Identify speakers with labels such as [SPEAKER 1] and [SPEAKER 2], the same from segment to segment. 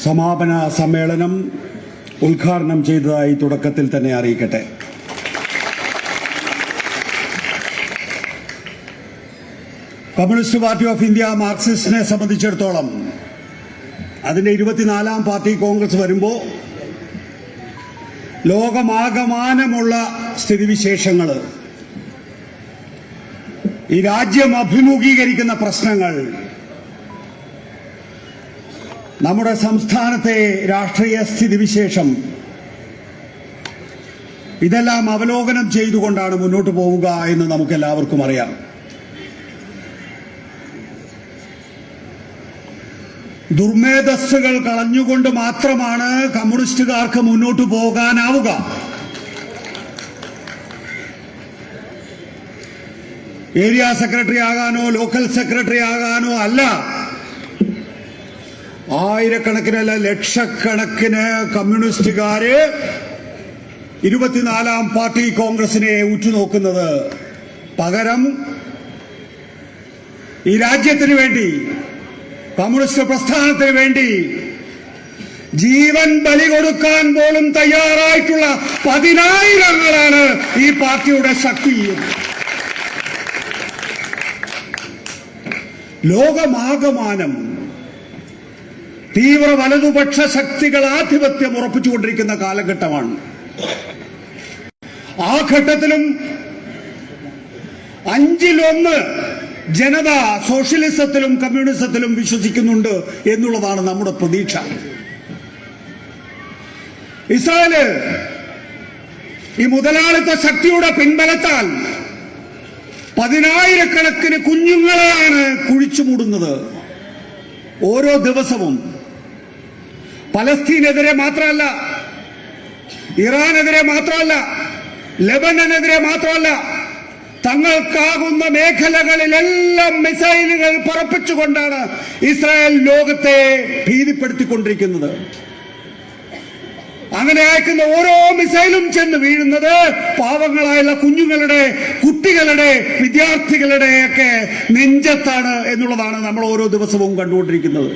[SPEAKER 1] സമാപന സമ്മേളനം ഉദ്ഘാടനം ചെയ്തതായി തുടക്കത്തിൽ തന്നെ അറിയിക്കട്ടെ. കമ്മ്യൂണിസ്റ്റ് പാർട്ടി ഓഫ് ഇന്ത്യ മാർക്സിസ്റ്റിനെ സംബന്ധിച്ചിടത്തോളം അതിന്റെ 24ാം പാർട്ടി കോൺഗ്രസ് വരുമ്പോൾ ലോകമാകമാനമുള്ള സ്ഥിതിവിശേഷങ്ങൾ, ഈ രാജ്യം അഭിമുഖീകരിക്കുന്ന പ്രശ്നങ്ങൾ, നമ്മുടെ സംസ്ഥാനത്തെ രാഷ്ട്രീയ സ്ഥിതിവിശേഷം, ഇതെല്ലാം അവലോകനം ചെയ്തുകൊണ്ടാണ് മുന്നോട്ട് പോവുക എന്ന് നമുക്കെല്ലാവർക്കും അറിയാം. ദുർമേധസ്സുകൾ കളഞ്ഞുകൊണ്ട് മാത്രമാണ് കമ്മ്യൂണിസ്റ്റുകാർക്ക് മുന്നോട്ട് പോകാനാവുക. ഏരിയ സെക്രട്ടറി ആകാനോ ലോക്കൽ സെക്രട്ടറി ആകാനോ അല്ല, ആയിരക്കണക്കിനല്ല ലക്ഷക്കണക്കിന് കമ്മ്യൂണിസ്റ്റുകാര് 24ാം പാർട്ടി കോൺഗ്രസിനെ ഉറ്റുനോക്കുന്നത്. പകരം ഈ രാജ്യത്തിന് വേണ്ടി, കമ്മ്യൂണിസ്റ്റ് പ്രസ്ഥാനത്തിന് വേണ്ടി ജീവൻ ബലി കൊടുക്കാൻ പോലും തയ്യാറായിട്ടുള്ള 10,000-ങ്ങളാണ് ഈ പാർട്ടിയുടെ ശക്തി. ലോകമാകമാനം തീവ്ര വലതുപക്ഷ ശക്തികൾ ആധിപത്യം ഉറപ്പിച്ചുകൊണ്ടിരിക്കുന്ന കാലഘട്ടമാണ്. ആ ഘട്ടത്തിലും 1/5 ജനത സോഷ്യലിസത്തിലും കമ്മ്യൂണിസത്തിലും വിശ്വസിക്കുന്നുണ്ട് എന്നുള്ളതാണ് നമ്മുടെ പ്രതീക്ഷ. ഇസ്രായേല് ഈ മുതലാളിത്ത ശക്തിയുടെ പിൻബലത്താൽ 10,000-കണക്കിന് കുഞ്ഞുങ്ങളെയാണ് കുഴിച്ചുമൂടുന്നത് ഓരോ ദിവസവും. പലസ്തീനെതിരെ മാത്രമല്ല, ഇറാനെതിരെ മാത്രമല്ല, ലെബനനെതിരെ മാത്രമല്ല, തങ്ങൾക്കാകുന്ന മേഖലകളിലെല്ലാം മിസൈലുകൾ പറപ്പിച്ചുകൊണ്ടാണ് ഇസ്രായേൽ ലോകത്തെ ഭീതിപ്പെടുത്തിക്കൊണ്ടിരിക്കുന്നത്. അങ്ങനെ അയക്കുന്ന ഓരോ മിസൈലും ചെന്ന് വീഴുന്നത് പാവങ്ങളായുള്ള കുഞ്ഞുങ്ങളുടെ, കുട്ടികളുടെ, വിദ്യാർത്ഥികളുടെയൊക്കെ നെഞ്ചത്താണ് എന്നുള്ളതാണ് നമ്മൾ ഓരോ ദിവസവും കണ്ടുകൊണ്ടിരിക്കുന്നത്.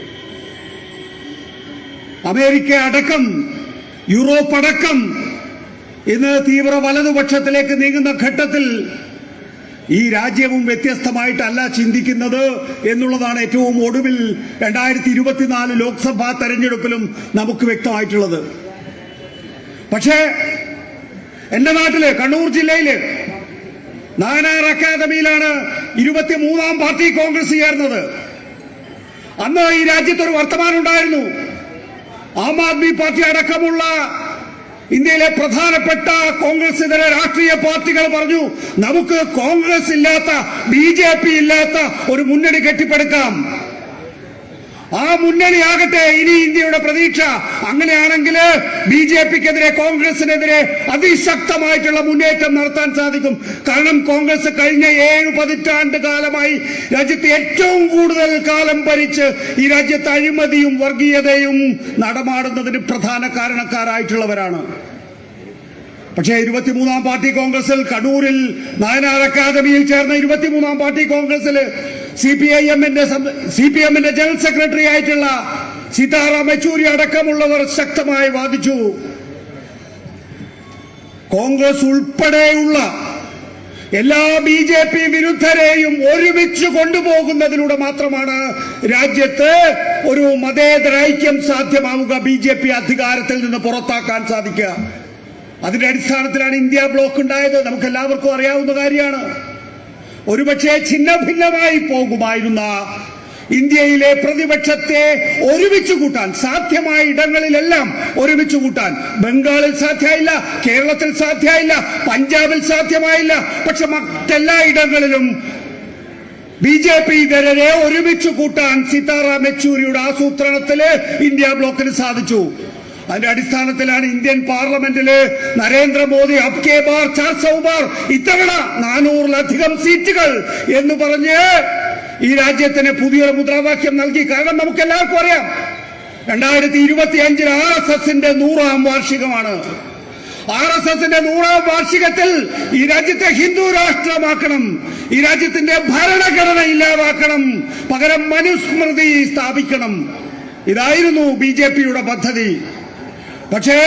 [SPEAKER 1] അമേരിക്ക അടക്കം, യൂറോപ്പ് അടക്കം ഇന്ന് തീവ്ര വലതുപക്ഷത്തിലേക്ക് നീങ്ങുന്ന ഘട്ടത്തിൽ ഈ രാജ്യവും വ്യത്യസ്തമായിട്ടല്ല ചിന്തിക്കുന്നത് എന്നുള്ളതാണ് ഏറ്റവും ഒടുവിൽ 2024 ലോക്സഭാ തെരഞ്ഞെടുപ്പിലും നമുക്ക് വ്യക്തമായിട്ടുള്ളത്. പക്ഷേ എന്റെ നാട്ടില്, കണ്ണൂർ ജില്ലയില് നായനാർ അക്കാദമിയിലാണ് 23ാം പാർട്ടി കോൺഗ്രസ് ചേർന്നത്. അന്ന് ഈ രാജ്യത്തൊരു വർത്തമാനം ഉണ്ടായിരുന്നു. ആം ആദ്മി പാർട്ടി അടക്കമുള്ള ഇന്ത്യയിലെ പ്രധാനപ്പെട്ട കോൺഗ്രസ് ഇതര രാഷ്ട്രീയ പാർട്ടികൾ പറഞ്ഞു, നമുക്ക് കോൺഗ്രസ് ഇല്ലാത്ത, BJP ഇല്ലാത്ത ഒരു മുന്നണി കെട്ടിപ്പടുക്കാം. ആ മുന്നണിയാകട്ടെ ഇനി ഇന്ത്യയുടെ പ്രതീക്ഷ. അങ്ങനെയാണെങ്കിൽ BJPക്കെതിരെ, കോൺഗ്രസിനെതിരെ അതിശക്തമായിട്ടുള്ള മുന്നേറ്റം നടത്താൻ സാധിക്കും. കാരണം കോൺഗ്രസ് കഴിഞ്ഞ 7 പതിറ്റാണ്ട് കാലമായി രാജ്യത്ത് ഏറ്റവും കൂടുതൽ കാലം ഭരിച്ച് ഈ രാജ്യത്ത് അഴിമതിയും വർഗീയതയും നടമാടുന്നതിന് പ്രധാന കാരണക്കാരായിട്ടുള്ളവരാണ്. പക്ഷേ 23ാം പാർട്ടി കോൺഗ്രസിൽ, കണ്ണൂരിൽ നായനാർ അക്കാദമിയിൽ ചേർന്ന 23ാം പാർട്ടി കോൺഗ്രസിൽ CPM-ന്റെ ജനറൽ സെക്രട്ടറി ആയിട്ടുള്ള സീതാറാം യെച്ചൂരി അടക്കമുള്ളവർ ശക്തമായി വാദിച്ചു. കോൺഗ്രസ് ഉൾപ്പെടെയുള്ള എല്ലാ BJP വിരുദ്ധരെയും ഒരുമിച്ച് കൊണ്ടുപോകുന്നതിലൂടെ മാത്രമാണ് രാജ്യത്ത് ഒരു മതേതര ഐക്യം സാധ്യമാവുക, BJP അധികാരത്തിൽ നിന്ന് പുറത്താക്കാൻ സാധിക്കുക. അതിന്റെ അടിസ്ഥാനത്തിലാണ് ഇന്ത്യ ബ്ലോക്ക് ഉണ്ടായത്. നമുക്ക് എല്ലാവർക്കും അറിയാവുന്ന കാര്യമാണ്. ഒരുപക്ഷെ ഛിന്നഭിന്നമായി പോകുമായിരുന്ന ഇന്ത്യയിലെ പ്രതിപക്ഷത്തെ ഒരുമിച്ച് കൂട്ടാൻ, സാധ്യമായ ഇടങ്ങളിലെല്ലാം ഒരുമിച്ച് കൂട്ടാൻ ബംഗാളിൽ സാധ്യമായില്ല, കേരളത്തിൽ സാധ്യമായില്ല, പഞ്ചാബിൽ സാധ്യമായില്ല. പക്ഷെ മറ്റെല്ലാ ഇടങ്ങളിലും BJP ഇതരെ ഒരുമിച്ച് കൂട്ടാൻ സീതാറാം യെച്ചൂരിയുടെ ആസൂത്രണത്തില് ഇന്ത്യ ബ്ലോക്കിന് സാധിച്ചു. അതിന്റെ അടിസ്ഥാനത്തിലാണ് ഇന്ത്യൻ പാർലമെന്റില് നരേന്ദ്രമോദി അബ്കേ ബാർ 400 ബാർ, ഇത്തവണ 400-ലധികം സീറ്റുകൾ എന്ന് പറഞ്ഞ് ഈ രാജ്യത്തിന് പുതിയൊരു മുദ്രാവാക്യം നൽകി. കാരണം നമുക്ക് എല്ലാവർക്കും അറിയാം, 2025 RSSന്റെ 100ാം വാർഷികമാണ്. RSSന്റെ 100ാം വാർഷികത്തിൽ ഈ രാജ്യത്തെ ഹിന്ദു രാഷ്ട്രമാക്കണം, ഈ രാജ്യത്തിന്റെ ഭരണഘടന ഇല്ലാതാക്കണം, പകരം മനുസ്മൃതി സ്ഥാപിക്കണം. ഇതായിരുന്നു BJPയുടെ പദ്ധതി. പക്ഷേ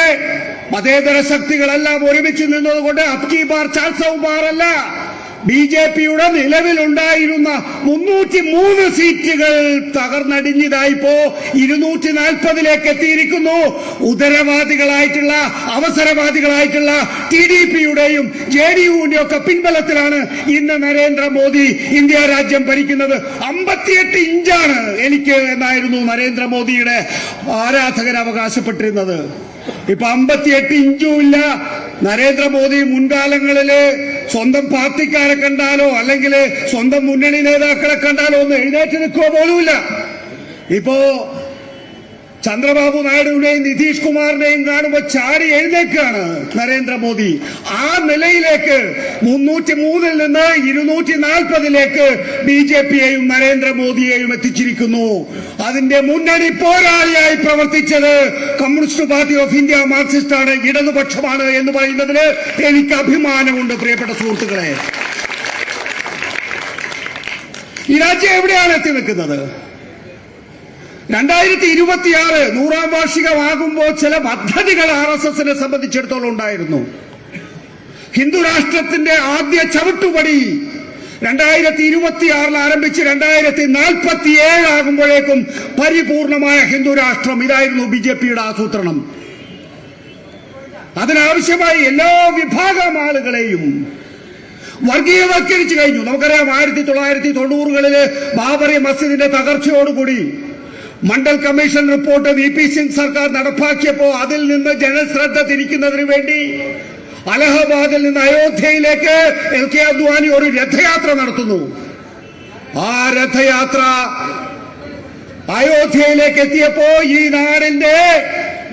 [SPEAKER 1] മതേതര ശക്തികളെല്ലാം ഒരുമിച്ച് നിന്നതുകൊണ്ട് അബ്കി ബാർ 400 ബാർ അല്ല, BJPയുടെ നിലവിലുണ്ടായിരുന്ന 303 സീറ്റുകൾ തകർന്നടിഞ്ഞതായിപ്പോ 240 എത്തിയിരിക്കുന്നു. ഉദരവാദികളായിട്ടുള്ള അവസരവാദികളായിട്ടുള്ള TDPയുടെയും JDUവിന്റെയും ഒക്കെ പിൻബലത്തിലാണ് ഇന്ന് നരേന്ദ്രമോദി ഇന്ത്യ രാജ്യം ഭരിക്കുന്നത്. 58 ഇഞ്ചാണ് എനിക്ക് എന്നായിരുന്നു നരേന്ദ്രമോദിയുടെ ആരാധകർ അവകാശപ്പെട്ടിരുന്നത്. ഇപ്പൊ 58 ഇഞ്ചും ഇല്ല. നരേന്ദ്രമോദി മുൻകാലങ്ങളില് സ്വന്തം പാർട്ടിക്കാരെ കണ്ടാലോ അല്ലെങ്കിൽ സ്വന്തം മുന്നണി നേതാക്കളെ കണ്ടാലോ ഒന്ന് എഴുന്നേറ്റ് നിൽക്കുക പോലുമില്ല. ഇപ്പോ ചന്ദ്രബാബു നായിഡുവിനെയും നിതീഷ് കുമാറിനെയും കാണുമ്പോൾ ചാടി എഴുന്നേക്കാണ് നരേന്ദ്രമോദി. ആ നിലയിലേക്ക് 303 നിന്ന് 240 BJPയെയും നരേന്ദ്രമോദിയെയും എത്തിച്ചിരിക്കുന്നു. അതിന്റെ മുന്നണി പോരാളിയായി പ്രവർത്തിച്ചത് കമ്മ്യൂണിസ്റ്റ് പാർട്ടി ഓഫ് ഇന്ത്യ മാർക്സിസ്റ്റാണ്, ഇടതുപക്ഷമാണ് എന്ന് പറയുന്നതിന് എനിക്ക് അഭിമാനമുണ്ട്. പ്രിയപ്പെട്ട സുഹൃത്തുക്കളെ, ഈ രാജ്യം എവിടെയാണ് എത്തി നിൽക്കുന്നത്? 2026 100ാം വാർഷികമാകുമ്പോൾ ചില പദ്ധതികൾ RSSനെ സംബന്ധിച്ചിടത്തോളം ഉണ്ടായിരുന്നു. ഹിന്ദു രാഷ്ട്രത്തിന്റെ ആദ്യ ചവിട്ടുപടി 2026 ആരംഭിച്ച് 2047 ആകുമ്പോഴേക്കും പരിപൂർണമായ ഹിന്ദു രാഷ്ട്രം. ഇതായിരുന്നു BJPയുടെ ആസൂത്രണം. അതിനാവശ്യമായി എല്ലാ വിഭാഗം വർഗീയവൽക്കരിച്ചു കഴിഞ്ഞു. നമുക്കറിയാം 1990കളില് ബാബറി മസ്ജിദിന്റെ തകർച്ചയോടുകൂടി Mandal commission report VP Singh സർക്കാർ നടപ്പാക്കിയപ്പോൾ അതിൽ നിന്ന് ജനശ്രദ്ധ തിരിക്കുന്നതിന് വേണ്ടി അലഹബാദിൽ നിന്ന് അയോധ്യയിലേക്ക് LK അദ്വാനി ഒരു രഥയാത്ര നടത്തുന്നു. ആ രഥയാത്ര അയോധ്യയിലേക്ക് എത്തിയപ്പോ ഈ നാടിന്റെ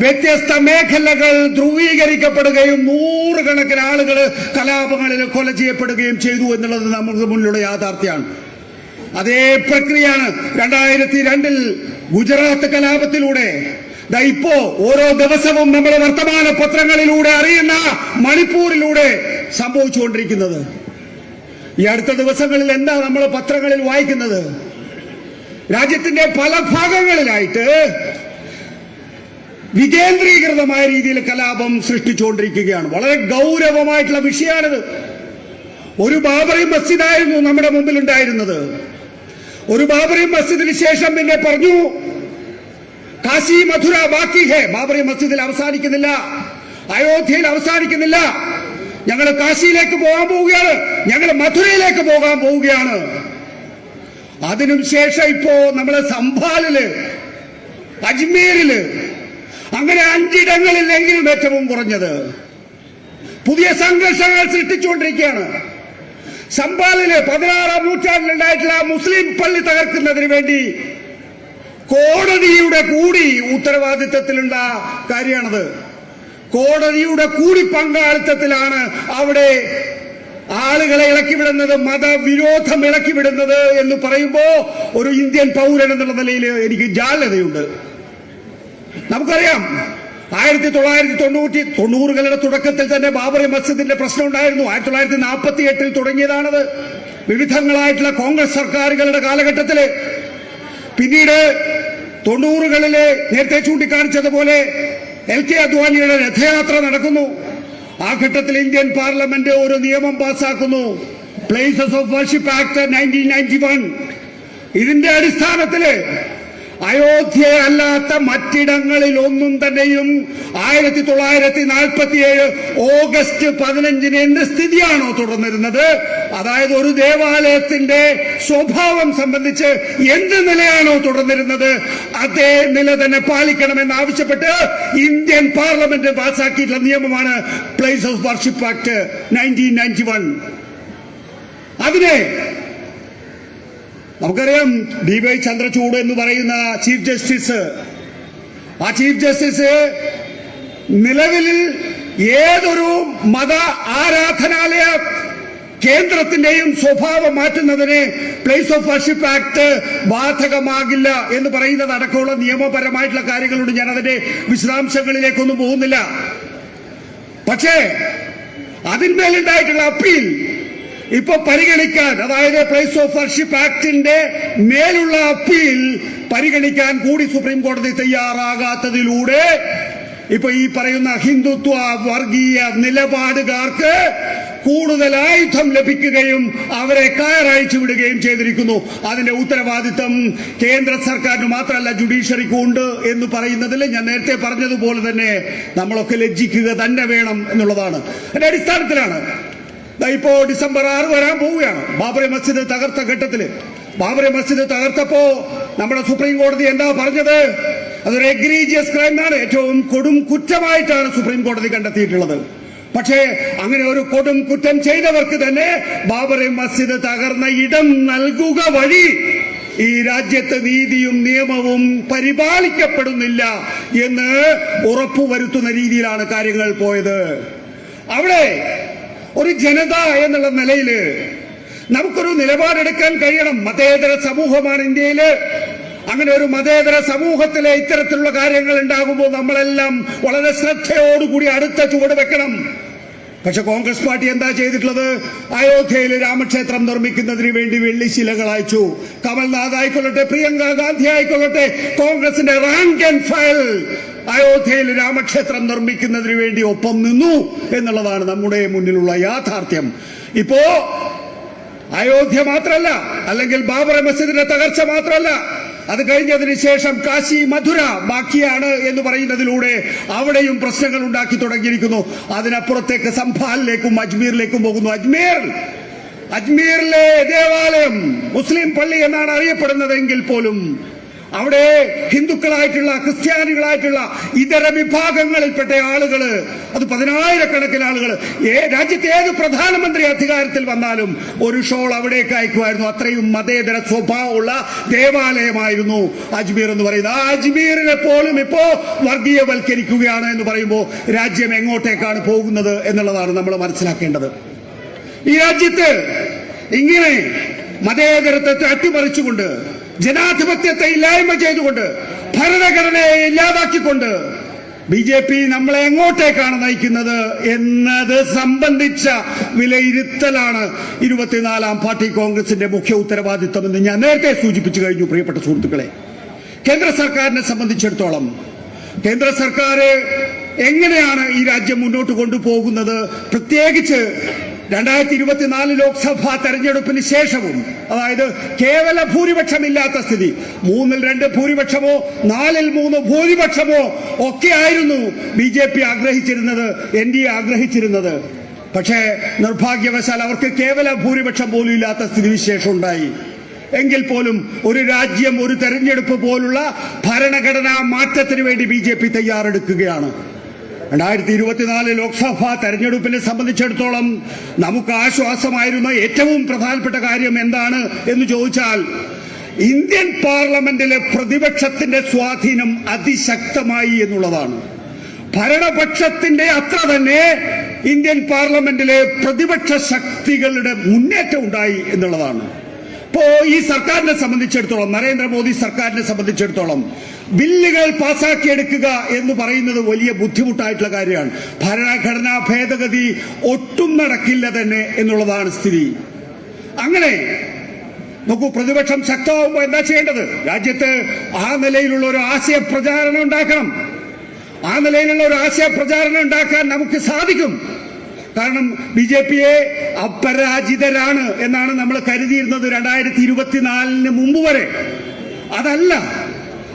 [SPEAKER 1] വ്യത്യസ്ത മേഖലകൾ ധ്രുവീകരിക്കപ്പെടുകയും 100 കണക്കിന് ആളുകൾ കലാപങ്ങളിൽ കൊല ചെയ്യപ്പെടുകയും ചെയ്തു എന്നുള്ളത് നമുക്ക് മുന്നിലുള്ള യാഥാർത്ഥ്യമാണ്. അതേ പ്രക്രിയയാണ് 2002 ഗുജറാത്ത് കലാപത്തിലൂടെ ഇപ്പോ ഓരോ ദിവസവും നമ്മുടെ വർത്തമാന പത്രങ്ങളിലൂടെ അറിയുന്ന മണിപ്പൂരിലൂടെ സംഭവിച്ചുകൊണ്ടിരിക്കുന്നത്. ഈ അടുത്ത ദിവസങ്ങളിൽ എന്താ നമ്മൾ പത്രങ്ങളിൽ വായിക്കുന്നത്? രാജ്യത്തിന്റെ പല ഭാഗങ്ങളിലായിട്ട് വികേന്ദ്രീകൃതമായ രീതിയിൽ കലാപം സൃഷ്ടിച്ചുകൊണ്ടിരിക്കുകയാണ്. വളരെ ഗൗരവമായിട്ടുള്ള വിഷയമാണിത്. ഒരു ബാബറി മസ്ജിദായിരുന്നു നമ്മുടെ മുമ്പിൽ ഉണ്ടായിരുന്നത്. ഒരു ബാബറി മസ്ജിദിന് ശേഷം പിന്നെ പറഞ്ഞു കാശി മഥുര ബാക്കി ഹേ. ബാബറി മസ്ജിദിൽ അവസാനിക്കുന്നില്ല, അയോധ്യയിൽ അവസാനിക്കുന്നില്ല. ഞങ്ങൾ കാശിയിലേക്ക് പോകാൻ പോവുകയാണ്, ഞങ്ങൾ മഥുരയിലേക്ക് പോകാൻ പോവുകയാണ്. അതിനും ശേഷം ഇപ്പോ നമ്മളെ സംഭാലില്, അജ്മീരില്, അങ്ങനെ 5 ഇടങ്ങളിലെങ്കിലും ഏറ്റവും കുറഞ്ഞത് പുതിയ സംഘർഷങ്ങൾ സൃഷ്ടിച്ചുകൊണ്ടിരിക്കുകയാണ്. സംഭാലില് 16ാം നൂറ്റാണ്ടിലുണ്ടായിട്ടുള്ള മുസ്ലിം പള്ളി തകർക്കുന്നതിന് വേണ്ടി കോടതിയുടെ കൂടി ഉത്തരവാദിത്തത്തിലുള്ള കാര്യമാണത്. കോടതിയുടെ കൂടി പങ്കാളിത്തത്തിലാണ് അവിടെ ആളുകളെ ഇളക്കിവിടുന്നത്, മതവിരോധം ഇളക്കിവിടുന്നത് എന്ന് പറയുമ്പോ ഒരു ഇന്ത്യൻ പൗരൻ എന്നുള്ള നിലയിൽ എനിക്ക് ജാള്യതയുണ്ട്. നമുക്കറിയാം 1990കളുടെ തുടക്കത്തിൽ തന്നെ ബാബറി മസ്ജിദിന്റെ പ്രശ്നം ഉണ്ടായിരുന്നു. 1948 തുടങ്ങിയതാണത്. വിവിധങ്ങളായിട്ടുള്ള കോൺഗ്രസ് സർക്കാരുകളുടെ കാലഘട്ടത്തില്. പിന്നീട് 90കളിലെ നേരത്തെ ചൂണ്ടിക്കാണിച്ചതുപോലെ LK അദ്വാനിയുടെ രഥയാത്ര നടക്കുന്നു. ആ ഘട്ടത്തിൽ ഇന്ത്യൻ പാർലമെന്റ് ഒരു നിയമം പാസാക്കുന്നു, പ്ലേസസ് ഓഫ് വർഷിപ്പ് ആക്ട് 1991. ഇതിന്റെ അടിസ്ഥാനത്തില് അയോധ്യ അല്ലാത്ത മറ്റിടങ്ങളിൽ ഒന്നും തന്നെയും 1947 ഓഗസ്റ്റ് 15 എന്ത് സ്ഥിതിയാണോ തുടർന്നിരുന്നത്, അതായത് ഒരു ദേവാലയത്തിന്റെ സ്വഭാവം സംബന്ധിച്ച് എന്ത് നിലയാണോ തുടർന്നിരുന്നത് അതേ നില തന്നെ പാലിക്കണമെന്ന് ആവശ്യപ്പെട്ട് ഇന്ത്യൻ പാർലമെന്റ് പാസാക്കിയിട്ടുള്ള നിയമമാണ് പ്ലേസ് ഓഫ് വർഷിപ്പ് ആക്ട് 1991. അതിനെ നമുക്കറിയാം DY ചന്ദ്രചൂഡ് എന്ന് പറയുന്ന ചീഫ് ജസ്റ്റിസ്, ആ ചീഫ് ജസ്റ്റിസ് നിലവിൽ ഏതൊരു മത ആരാധനാലയ കേന്ദ്രത്തിന്റെയും സ്വഭാവം മാറ്റുന്നതിന് പ്ലേസ് ഓഫ് വർഷിപ്പ് ആക്ട് ബാധകമാകില്ല എന്ന് പറയുന്നത് അടക്കമുള്ള നിയമപരമായിട്ടുള്ള കാര്യങ്ങളുണ്ട്. ഞാൻ അതിന്റെ വിശദാംശങ്ങളിലേക്കൊന്നും പോകുന്നില്ല. പക്ഷേ അതിന്മേലുണ്ടായിട്ടുള്ള അപ്പീൽ ഇപ്പൊ പരിഗണിക്കാൻ, അതായത് പ്ലേസ് ഓഫ് വർഷിപ്പ് ആക്ടിന്റെ മേലുള്ള അപ്പീൽ പരിഗണിക്കാൻ കൂടി സുപ്രീം കോടതി തയ്യാറാകാത്തതിലൂടെ ഇപ്പൊ ഈ പറയുന്ന ഹിന്ദുത്വ വർഗീയ നിലപാടുകാർക്ക് കൂടുതൽ ആയുധം ലഭിക്കുകയും അവരെ കയറയച്ചു വിടുകയും ചെയ്തിരിക്കുന്നു. അതിന്റെ ഉത്തരവാദിത്തം കേന്ദ്ര സർക്കാരിന് മാത്രമല്ല ജുഡീഷ്യറിക്കും ഉണ്ട് എന്ന് പറയുന്നതിൽ ഞാൻ നേരത്തെ പറഞ്ഞതുപോലെ തന്നെ നമ്മളൊക്കെ ലജ്ജിക്കുക തന്നെ വേണം എന്നുള്ളതാണ്. അതിന്റെ അടിസ്ഥാനത്തിലാണ് ഇപ്പോ ഡിസംബർ 6 വരാൻ പോവുകയാണ്. ബാബറി മസ്ജിദ് തകർത്ത ഘട്ടത്തില് ബാബറി മസ്ജിദ് തകർത്തപ്പോ നമ്മുടെ സുപ്രീം കോടതി എന്താ പറഞ്ഞത്? അതൊരു എഗ്രീജിയസ് ക്രൈം ആണ്, ഏറ്റവും കൊടും കുറ്റമായിട്ടാണ് സുപ്രീം കോടതി കണ്ടെത്തിയിട്ടുള്ളത്. പക്ഷേ അങ്ങനെ ഒരു കൊടും കുറ്റം ചെയ്തവർക്ക് തന്നെ ബാബറി മസ്ജിദ് തകർന്ന ഇടം നൽകുക വഴി ഈ രാജ്യത്ത് നീതിയും നിയമവും പരിപാലിക്കപ്പെടുന്നില്ല എന്ന് ഉറപ്പുവരുത്തുന്ന രീതിയിലാണ് കാര്യങ്ങൾ പോയത്. അവിടെ ഒരു ജനത എന്നുള്ള നിലയിൽ നമുക്കൊരു നിലപാടെടുക്കാൻ കഴിയണം. മതേതര സമൂഹമാണ് ഇന്ത്യയില്. അങ്ങനെ ഒരു മതേതര സമൂഹത്തിലെ ഇത്തരത്തിലുള്ള കാര്യങ്ങൾ ഉണ്ടാകുമ്പോൾ നമ്മളെല്ലാം വളരെ ശ്രദ്ധയോടുകൂടി അടുത്ത ചുവട് വെക്കണം. പക്ഷെ കോൺഗ്രസ് പാർട്ടി എന്താ ചെയ്തിട്ടുള്ളത്? അയോധ്യയിൽ രാമക്ഷേത്രം നിർമ്മിക്കുന്നതിന് വേണ്ടി വെള്ളിശിലകൾ അയച്ചു. കമൽനാഥ് ആയിക്കൊള്ളട്ടെ, പ്രിയങ്ക ഗാന്ധി ആയിക്കൊള്ളട്ടെ, കോൺഗ്രസിന്റെ റാങ്ക് ആൻഡ് ഫയൽ അയോധ്യയിൽ രാമക്ഷേത്രം നിർമ്മിക്കുന്നതിന് വേണ്ടി ഒപ്പം നിന്നു എന്നുള്ളതാണ് നമ്മുടെ മുന്നിലുള്ള യാഥാർത്ഥ്യം. ഇപ്പോ അയോധ്യ മാത്രമല്ല, അല്ലെങ്കിൽ ബാബറി മസ്ജിദിന്റെ തകർച്ച മാത്രമല്ല, അത് കഴിഞ്ഞതിന് ശേഷം കാശി മധുര ബാക്കിയാണ് എന്ന് പറയുന്നതിലൂടെ അവിടെയും പ്രശ്നങ്ങൾ ഉണ്ടാക്കി തുടങ്ങിയിരിക്കുന്നു. അതിനപ്പുറത്തേക്ക് സംഭാലിലേക്കും അജ്മീറിലേക്കും പോകുന്നു. അജ്മീറിലെ ദേവാലയം മുസ്ലിം പള്ളി എന്നാണ് അറിയപ്പെടുന്നതെങ്കിൽ പോലും അവിടെ ഹിന്ദുക്കളായിട്ടുള്ള ക്രിസ്ത്യാനികളായിട്ടുള്ള ഇതര വിഭാഗങ്ങളിൽപ്പെട്ട ആളുകൾ, അത് 10,000-കണക്കിന് ആളുകൾ, രാജ്യത്തെ ഏത് പ്രധാനമന്ത്രി അധികാരത്തിൽ വന്നാലും ഒരു ഷോൾ അവിടേക്ക് അയക്കുമായിരുന്നു. അത്രയും മതേതര സ്വഭാവമുള്ള ദേവാലയമായിരുന്നു അജ്മീർ എന്ന് പറയുന്നത്. ആ അജ്മീറിനെ പോലും ഇപ്പോ വർഗീയവൽക്കരിക്കുകയാണ് എന്ന് പറയുമ്പോൾ രാജ്യം എങ്ങോട്ടേക്കാണ് പോകുന്നത് എന്നുള്ളതാണ് നമ്മൾ മനസ്സിലാക്കേണ്ടത്. ഈ രാജ്യത്ത് ഇങ്ങനെ മതേതരത്വത്തെ അട്ടിമറിച്ചുകൊണ്ട്, ജനാധിപത്യത്തെ ഇല്ലായ്മ ചെയ്തുകൊണ്ട്, ഭരണഘടനയെ ഇല്ലാതാക്കിക്കൊണ്ട് BJP നമ്മളെ എങ്ങോട്ടേക്കാണ് നയിക്കുന്നത് എന്നത് സംബന്ധിച്ച വിലയിരുത്തലാണ് 24-ാം പാർട്ടി കോൺഗ്രസിന്റെ മുഖ്യ ഉത്തരവാദിത്വം എന്ന് ഞാൻ നേരത്തെ സൂചിപ്പിച്ചു കഴിഞ്ഞു. പ്രിയപ്പെട്ട സുഹൃത്തുക്കളെ, കേന്ദ്ര സർക്കാരിനെ സംബന്ധിച്ചിടത്തോളം കേന്ദ്ര സർക്കാർ എങ്ങനെയാണ് ഈ രാജ്യം മുന്നോട്ട് കൊണ്ടുപോകുന്നത്, പ്രത്യേകിച്ച് 2024 ലോക്സഭാ തെരഞ്ഞെടുപ്പിന് ശേഷവും, അതായത് കേവല ഭൂരിപക്ഷമില്ലാത്ത സ്ഥിതി, 3-2 ഭൂരിപക്ഷമോ 4-3 ഭൂരിപക്ഷമോ ഒക്കെ ആയിരുന്നു BJP ആഗ്രഹിച്ചിരുന്നത്, NDA ആഗ്രഹിച്ചിരുന്നത്. പക്ഷേ നിർഭാഗ്യവശാൽ അവർക്ക് കേവല ഭൂരിപക്ഷം പോലും ഇല്ലാത്ത സ്ഥിതിവിശേഷം ഉണ്ടായി. എങ്കിൽ പോലും ഒരു രാജ്യം, ഒരു തെരഞ്ഞെടുപ്പ് പോലുള്ള ഭരണഘടനാ മാറ്റത്തിന് വേണ്ടി BJP തയ്യാറെടുക്കുകയാണ്. 2024 ലോക്സഭാ തെരഞ്ഞെടുപ്പിനെ സംബന്ധിച്ചിടത്തോളം നമുക്ക് ആശ്വാസമായിരുന്ന ഏറ്റവും പ്രധാനപ്പെട്ട കാര്യം എന്താണ് എന്ന് ചോദിച്ചാൽ, ഇന്ത്യൻ പാർലമെന്റിലെ പ്രതിപക്ഷത്തിന്റെ സ്വാധീനം അതിശക്തമായി എന്നുള്ളതാണ്. ഭരണപക്ഷത്തിന്റെ അത്ര തന്നെ ഇന്ത്യൻ പാർലമെന്റിലെ പ്രതിപക്ഷ ശക്തികളുടെ മുന്നേറ്റം ഉണ്ടായി എന്നുള്ളതാണ്. ഇപ്പോ ഈ സർക്കാരിനെ സംബന്ധിച്ചിടത്തോളം, നരേന്ദ്രമോദി സർക്കാരിനെ സംബന്ധിച്ചിടത്തോളം ബില്ലുകൾ പാസാക്കിയെടുക്കുക എന്ന് പറയുന്നത് വലിയ ബുദ്ധിമുട്ടായിട്ടുള്ള കാര്യമാണ്. ഭരണഘടനാ ഭേദഗതി ഒട്ടും നടക്കില്ല തന്നെ എന്നുള്ളതാണ് സ്ഥിതി. അങ്ങനെ നോക്കൂ, പ്രതിപക്ഷം ശക്തമാകുമ്പോൾ എന്താ ചെയ്യേണ്ടത്? രാജ്യത്ത് ആ നിലയിലുള്ള ഒരു ആശയ പ്രചാരണം ഉണ്ടാക്കണം. ആ നിലയിലുള്ള ഒരു ആശയ പ്രചാരണം ഉണ്ടാക്കാൻ നമുക്ക് സാധിക്കും. കാരണം BJPയെ അപരാജിതരാണ് എന്നാണ് നമ്മൾ കരുതിയിരുന്നത് 2024 മുമ്പ് വരെ. അതല്ല,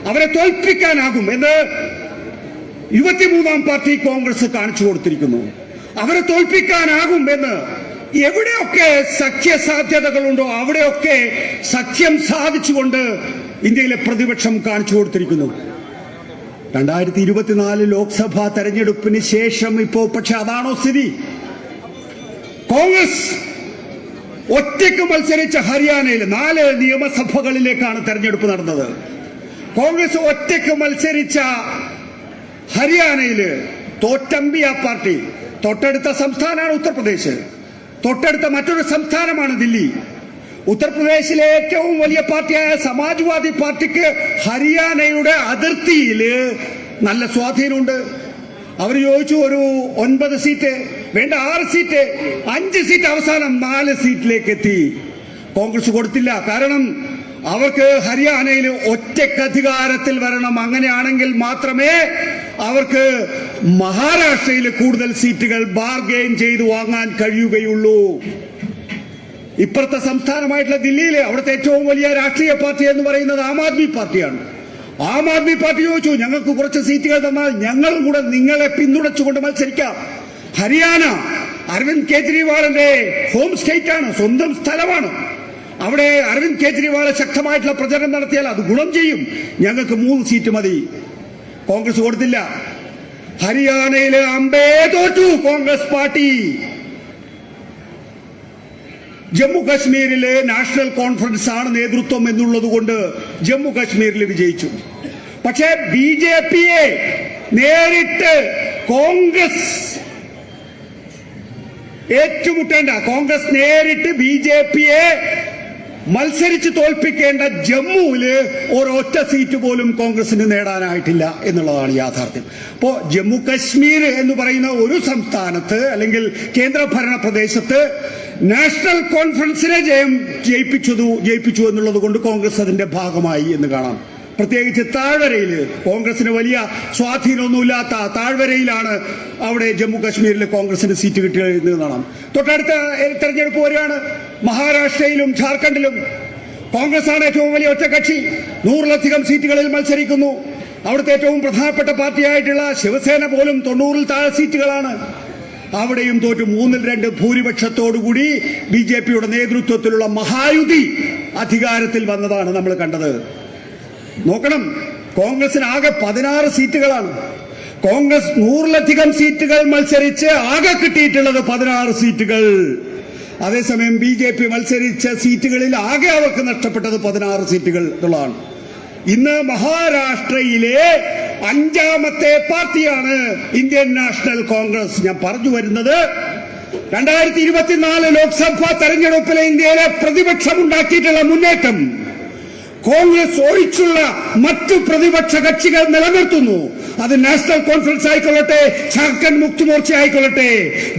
[SPEAKER 1] അവരെ തോൽപ്പിക്കാനാകും എന്ന് 23-ാം പാർട്ടി കോൺഗ്രസ് കാണിച്ചു കൊടുത്തിരിക്കുന്നു. അവരെ തോൽപ്പിക്കാനാകും എന്ന് എവിടെയൊക്കെ സഖ്യസാധ്യതകളുണ്ടോ അവിടെയൊക്കെ സഖ്യം സാധിച്ചുകൊണ്ട് ഇന്ത്യയിലെ പ്രതിപക്ഷം കാണിച്ചു കൊടുത്തിരിക്കുന്നു. 2024 ലോക്സഭാ തെരഞ്ഞെടുപ്പിന് ശേഷം ഇപ്പോ പക്ഷെ അതാണോ സ്ഥിതി? കോൺഗ്രസ് ഒറ്റയ്ക്ക് മത്സരിച്ച ഹരിയാനയിൽ 4 നിയമസഭകളിലേക്കാണ് തെരഞ്ഞെടുപ്പ് നടന്നത്. കോൺഗ്രസ് ഒറ്റയ്ക്ക് മത്സരിച്ച ഹരിയാനയില് തോറ്റമ്പി ആ പാർട്ടി. തൊട്ടടുത്ത സംസ്ഥാനമാണ് ഉത്തർപ്രദേശ്, തൊട്ടടുത്ത മറ്റൊരു സംസ്ഥാനമാണ് ദില്ലി. ഉത്തർപ്രദേശിലെ ഏറ്റവും വലിയ പാർട്ടിയായ സമാജ്വാദി പാർട്ടിക്ക് ഹരിയാനയുടെ അതിർത്തിയില് നല്ല സ്വാധീനമുണ്ട്. അവർ ചോദിച്ചു ഒരു 9 സീറ്റ് വേണ്ട, 6 സീറ്റ്, 5 സീറ്റ്, അവസാനം 4 സീറ്റിലേക്ക് എത്തി. കോൺഗ്രസ് കൊടുത്തില്ല. കാരണം അവർക്ക് ഹരിയാനയിൽ ഒറ്റയ്ക്ക് അധികാരത്തിൽ വരണം. അങ്ങനെയാണെങ്കിൽ മാത്രമേ അവർക്ക് മഹാരാഷ്ട്രയിൽ കൂടുതൽ സീറ്റുകൾ ബാർഗെയിൻ ചെയ്ത് വാങ്ങാൻ കഴിയുകയുള്ളൂ. ഇപ്പുറത്തെ സംസ്ഥാനമായിട്ടുള്ള ദില്ലിയിലെ അവിടുത്തെ ഏറ്റവും വലിയ രാഷ്ട്രീയ പാർട്ടി എന്ന് പറയുന്നത് ആം ആദ്മി പാർട്ടിയാണ്. ആം ആദ്മി പാർട്ടി ചോദിച്ചു, ഞങ്ങൾക്ക് കുറച്ച് സീറ്റുകൾ തന്നാൽ ഞങ്ങളും കൂടെ നിങ്ങളെ പിന്തുണച്ചുകൊണ്ട് മത്സരിക്കാം. ഹരിയാന അരവിന്ദ് കെജ്രിവാളിന്റെ ഹോം സ്റ്റേറ്റ് ആണ്, സ്വന്തം സ്ഥലമാണ്. അവിടെ അരവിന്ദ് കെജ്രിവാൾ ശക്തമായിട്ടുള്ള പ്രചരണം നടത്തിയാൽ അത് ഗുണം ചെയ്യും. ഞങ്ങൾക്ക് 3 സീറ്റ് മതി. കോൺഗ്രസ് കൊടുത്തില്ല. ഹരിയാനയിലെ അമ്പേ തോറ്റു കോൺഗ്രസ് പാർട്ടി. ജമ്മു കാശ്മീരിലെ നാഷണൽ കോൺഫറൻസ് ആണ് നേതൃത്വം എന്നുള്ളത് കൊണ്ട് ജമ്മു കാശ്മീരിൽ വിജയിച്ചു. പക്ഷേ ബിജെപിയെ നേരിട്ട് കോൺഗ്രസ് ഏറ്റുമുട്ടേണ്ട, കോൺഗ്രസ് നേരിട്ട് ബിജെപിയെ മത്സരിച്ച് തോൽപ്പിക്കേണ്ട ജമ്മുവില് ഒരൊറ്റ സീറ്റ് പോലും കോൺഗ്രസിന് നേടാനായിട്ടില്ല എന്നുള്ളതാണ് യാഥാർത്ഥ്യം. അപ്പോ ജമ്മു കശ്മീർ എന്ന് പറയുന്ന ഒരു സംസ്ഥാനത്ത് അല്ലെങ്കിൽ കേന്ദ്രഭരണ പ്രദേശത്ത് നാഷണൽ കോൺഫറൻസിനെ ജയിപ്പിച്ചു എന്നുള്ളത് കൊണ്ട് കോൺഗ്രസ് അതിന്റെ ഭാഗമായി എന്ന് കാണാം. പ്രത്യേകിച്ച് താഴ്വരയില് കോൺഗ്രസിന് വലിയ സ്വാധീനമൊന്നുമില്ലാത്ത താഴ്വരയിലാണ് അവിടെ ജമ്മു കാശ്മീരിൽ കോൺഗ്രസിന് സീറ്റ് കിട്ടിയത് കാണാം. തൊട്ടടുത്ത തെരഞ്ഞെടുപ്പ് വരികയാണ്. മഹാരാഷ്ട്രയിലും ജാർഖണ്ഡിലും കോൺഗ്രസ് ആണ് ഏറ്റവും വലിയ ഒറ്റക്കക്ഷി. 100-ലധികം സീറ്റുകളിൽ മത്സരിക്കുന്നു. അവിടുത്തെ ഏറ്റവും പ്രധാനപ്പെട്ട പാർട്ടിയായിട്ടുള്ള ശിവസേന പോലും 90-ൽ താഴെ സീറ്റുകളാണ്. അവിടെയും തോറ്റു. 3-2 ഭൂരിപക്ഷത്തോടുകൂടി ബിജെപിയുടെ നേതൃത്വത്തിലുള്ള മഹായുതി അധികാരത്തിൽ വന്നതാണ് നമ്മൾ കണ്ടത്. നോക്കണം, കോൺഗ്രസിന് ആകെ 16 സീറ്റുകളാണ്. കോൺഗ്രസ് 100-ലധികം സീറ്റുകൾ മത്സരിച്ച് ആകെ കിട്ടിയിട്ടുള്ളത് 16 സീറ്റുകൾ. അതേസമയം ബിജെപി മത്സരിച്ച സീറ്റുകളിൽ ആകെ അവർക്ക് നഷ്ടപ്പെട്ടത് 16 സീറ്റുകൾ എന്നുള്ളതാണ്. ഇന്ന് മഹാരാഷ്ട്രയിലെ 5ാമത്തെ പാർട്ടിയാണ് ഇന്ത്യൻ നാഷണൽ കോൺഗ്രസ്. ഞാൻ പറഞ്ഞു വരുന്നത് 2024 ലോക്സഭാ തെരഞ്ഞെടുപ്പിലെ ഇന്ത്യയിലെ പ്രതിപക്ഷമുണ്ടാക്കിയിട്ടുള്ള മുന്നേറ്റം കോൺഗ്രസ് ഒഴിച്ചുള്ള മറ്റു പ്രതിപക്ഷ കക്ഷികൾ നിലനിർത്തുന്നു. അത് നാഷണൽ കോൺഫറൻസ് ആയിക്കൊള്ളട്ടെ, ജാർഖണ്ഡ് മുക്തി മോർച്ച ആയിക്കൊള്ളട്ടെ,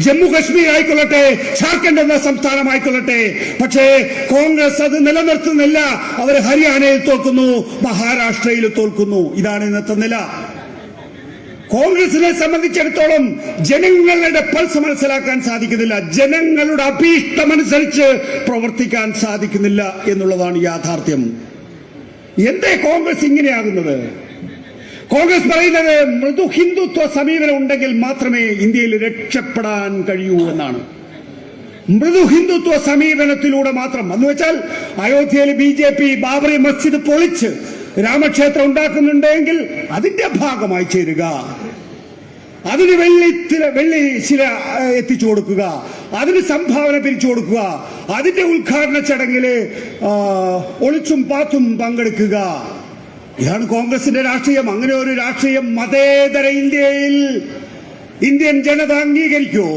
[SPEAKER 1] ജമ്മു കശ്മീർ ആയിക്കൊള്ളട്ടെ, ജാർഖണ്ഡ് എന്ന സംസ്ഥാനമായിക്കൊള്ളട്ടെ. പക്ഷേ കോൺഗ്രസ് അത് നിലനിർത്തുന്നില്ല. അവർ ഹരിയാനയിൽ തോൽക്കുന്നു, മഹാരാഷ്ട്രയിൽ തോൽക്കുന്നു. ഇതാണ് ഇന്നത്തെ നില. കോൺഗ്രസിനെ സംബന്ധിച്ചിടത്തോളം ജനങ്ങളുടെ പൾസ് മനസ്സിലാക്കാൻ സാധിക്കുന്നില്ല, ജനങ്ങളുടെ അഭീഷ്ടമനുസരിച്ച് പ്രവർത്തിക്കാൻ സാധിക്കുന്നില്ല എന്നുള്ളതാണ് യാഥാർത്ഥ്യം. എന്തേ കോൺഗ്രസ് ഇങ്ങനെയാകുന്നത്? കോൺഗ്രസ് പറയുന്നത് മൃദു ഹിന്ദുത്വ സമീപനം ഉണ്ടെങ്കിൽ മാത്രമേ ഇന്ത്യയിൽ രക്ഷപ്പെടാൻ കഴിയൂ എന്നാണ്. മൃദു ഹിന്ദുത്വ സമീപനത്തിലൂടെ മാത്രം എന്ന് വെച്ചാൽ അയോധ്യയിൽ ബിജെപി ബാബറി മസ്ജിദ് പൊളിച്ച് രാമക്ഷേത്രം ഉണ്ടാക്കുന്നുണ്ടെങ്കിൽ അതിന്റെ ഭാഗമായി ചേരുക, അതിന് വെള്ളി ശില എത്തിച്ചു കൊടുക്കുക, അതിന് സംഭാവന പിരിച്ചു കൊടുക്കുക, അതിന്റെ ഉദ്ഘാടന ചടങ്ങില് ഒളിച്ചും പാത്തും പങ്കെടുക്കുക. ഇതാണ് കോൺഗ്രസിന്റെ രാഷ്ട്രീയം. അങ്ങനെ ഒരു രാഷ്ട്രീയം മതേതര ഇന്ത്യയിൽ ഇന്ത്യൻ ജനത അംഗീകരിക്കുമോ?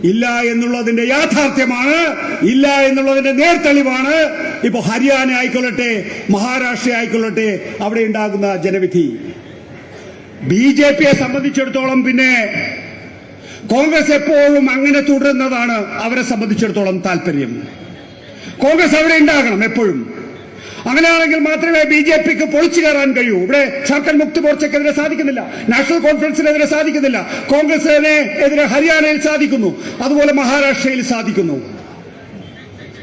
[SPEAKER 1] ഇല്ല എന്നുള്ളതിന്റെ യാഥാർത്ഥ്യമാണ്, ഇല്ല എന്നുള്ളതിന്റെ നേർത്തെളിവാണ് ഇപ്പൊ ഹരിയാന ആയിക്കൊള്ളട്ടെ, മഹാരാഷ്ട്ര ആയിക്കൊള്ളട്ടെ, അവിടെ ഉണ്ടാകുന്ന ജനവിധി. ബിജെപിയെ സംബന്ധിച്ചിടത്തോളം പിന്നെ കോൺഗ്രസ് എപ്പോഴും അങ്ങനെ തുടരുന്നതാണ് അവരെ സംബന്ധിച്ചിടത്തോളം താല്പര്യം. കോൺഗ്രസ് അവിടെ ഉണ്ടാകണം എപ്പോഴും. അങ്ങനെയാണെങ്കിൽ മാത്രമേ ബിജെപിക്ക് പൊളിച്ചു കയറാൻ കഴിയൂ. ഇവിടെ ജാർഖണ്ഡ് മുക്തി മോർച്ചയ്ക്കെതിരെ സാധിക്കുന്നില്ല, നാഷണൽ കോൺഫറൻസിനെതിരെ സാധിക്കുന്നില്ല, കോൺഗ്രസിനെ എതിരെ ഹരിയാനയിൽ സാധിക്കുന്നു, അതുപോലെ മഹാരാഷ്ട്രയിൽ സാധിക്കുന്നു.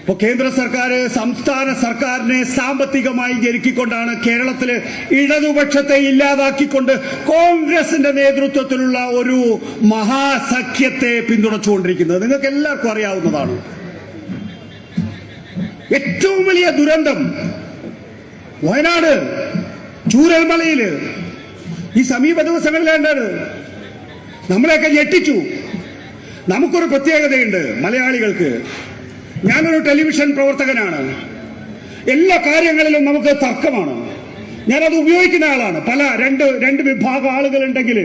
[SPEAKER 1] ഇപ്പൊ കേന്ദ്ര സർക്കാർ സംസ്ഥാന സർക്കാരിനെ സാമ്പത്തികമായി ഞെരുക്കിക്കൊണ്ടാണ് കേരളത്തില് ഇടതുപക്ഷത്തെ ഇല്ലാതാക്കിക്കൊണ്ട് കോൺഗ്രസിന്റെ നേതൃത്വത്തിലുള്ള ഒരു മഹാസഖ്യത്തെ പിന്തുണച്ചുകൊണ്ടിരിക്കുന്നത്. നിങ്ങൾക്ക് എല്ലാവർക്കും അറിയാവുന്നതാണ്. ഏറ്റവും വലിയ ദുരന്തം വയനാട് ചൂരൽമലയില് ഈ സമീപ ദിവസങ്ങളിലേണ്ടത് നമ്മളെയൊക്കെ ഞെട്ടിച്ചു. നമുക്കൊരു പ്രത്യേകതയുണ്ട് മലയാളികൾക്ക്. ഞാനൊരു ടെലിവിഷൻ പ്രവർത്തകനാണ്. എല്ലാ കാര്യങ്ങളിലും നമുക്ക് തർക്കമാണ്. ഞാനത് ഉപയോഗിക്കുന്ന ആളാണ്. രണ്ട് വിഭാഗം ആളുകളുണ്ടെങ്കിൽ,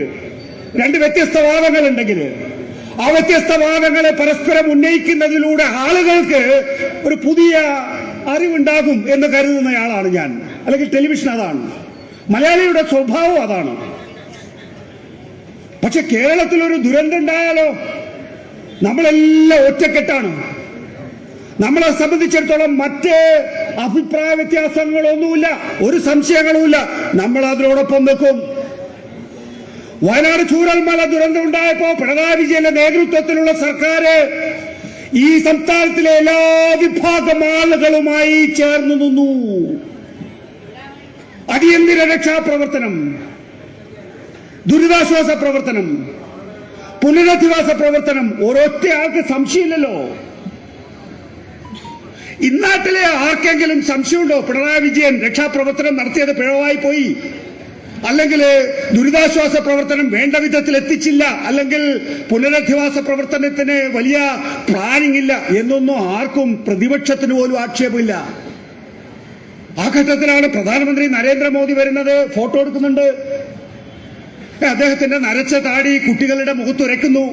[SPEAKER 1] 2 വ്യത്യസ്ത വാദങ്ങളുണ്ടെങ്കിൽ ആ വ്യത്യസ്ത വാദങ്ങളെ പരസ്പരം ഉന്നയിക്കുന്നതിലൂടെ ആളുകൾക്ക് ഒരു പുതിയ അറിവുണ്ടാകും എന്ന് കരുതുന്നയാളാണ് ഞാൻ. അല്ലെങ്കിൽ ടെലിവിഷൻ അതാണ്, മലയാളിയുടെ സ്വഭാവം അതാണ്. പക്ഷെ കേരളത്തിലൊരു ദുരന്തം ഉണ്ടായാലോ നമ്മളെല്ലാം ഒറ്റക്കെട്ടാണ്. നമ്മളെ സംബന്ധിച്ചിടത്തോളം മറ്റ് അഭിപ്രായ വ്യത്യാസങ്ങളൊന്നുമില്ല, ഒരു സംശയങ്ങളുമില്ല. നമ്മൾ അതിനോടൊപ്പം നിൽക്കും. വയനാട് ചൂരൽമല ദുരന്തം ഉണ്ടായപ്പോ പിണറായി വിജയന്റെ നേതൃത്വത്തിലുള്ള സർക്കാർ ഈ സംസ്ഥാനത്തിലെ എല്ലാ വിഭാഗം ആളുകളുമായി ചേർന്നു നിന്നു. അടിയന്തര രക്ഷാപ്രവർത്തനം, ദുരിതാശ്വാസ പ്രവർത്തനം, പുനരധിവാസ പ്രവർത്തനം. ഒരൊറ്റ ആൾക്ക് സംശയമില്ലല്ലോ. ഇന്നാട്ടിലെ ആർക്കെങ്കിലും സംശയമുണ്ടോ പിണറായി വിജയൻ രക്ഷാപ്രവർത്തനം നടത്തിയത് പിഴവായി പോയി, അല്ലെങ്കിൽ ദുരിതാശ്വാസ പ്രവർത്തനം വേണ്ട വിധത്തിൽ എത്തിച്ചില്ല, അല്ലെങ്കിൽ പുനരധിവാസ പ്രവർത്തനത്തിന് വലിയ പ്ലാനിംഗ് ഇല്ല എന്നൊന്നും ആർക്കും പ്രതിപക്ഷത്തിന് പോലും ആക്ഷേപമില്ല. ആ ഘട്ടത്തിലാണ് പ്രധാനമന്ത്രി നരേന്ദ്രമോദി വരുന്നത്, ഫോട്ടോ എടുക്കുന്നുണ്ട്. അദ്ദേഹത്തിന്റെ നരച്ച താടി കുട്ടികളുടെ മുഖത്തുരയ്ക്കുന്നു.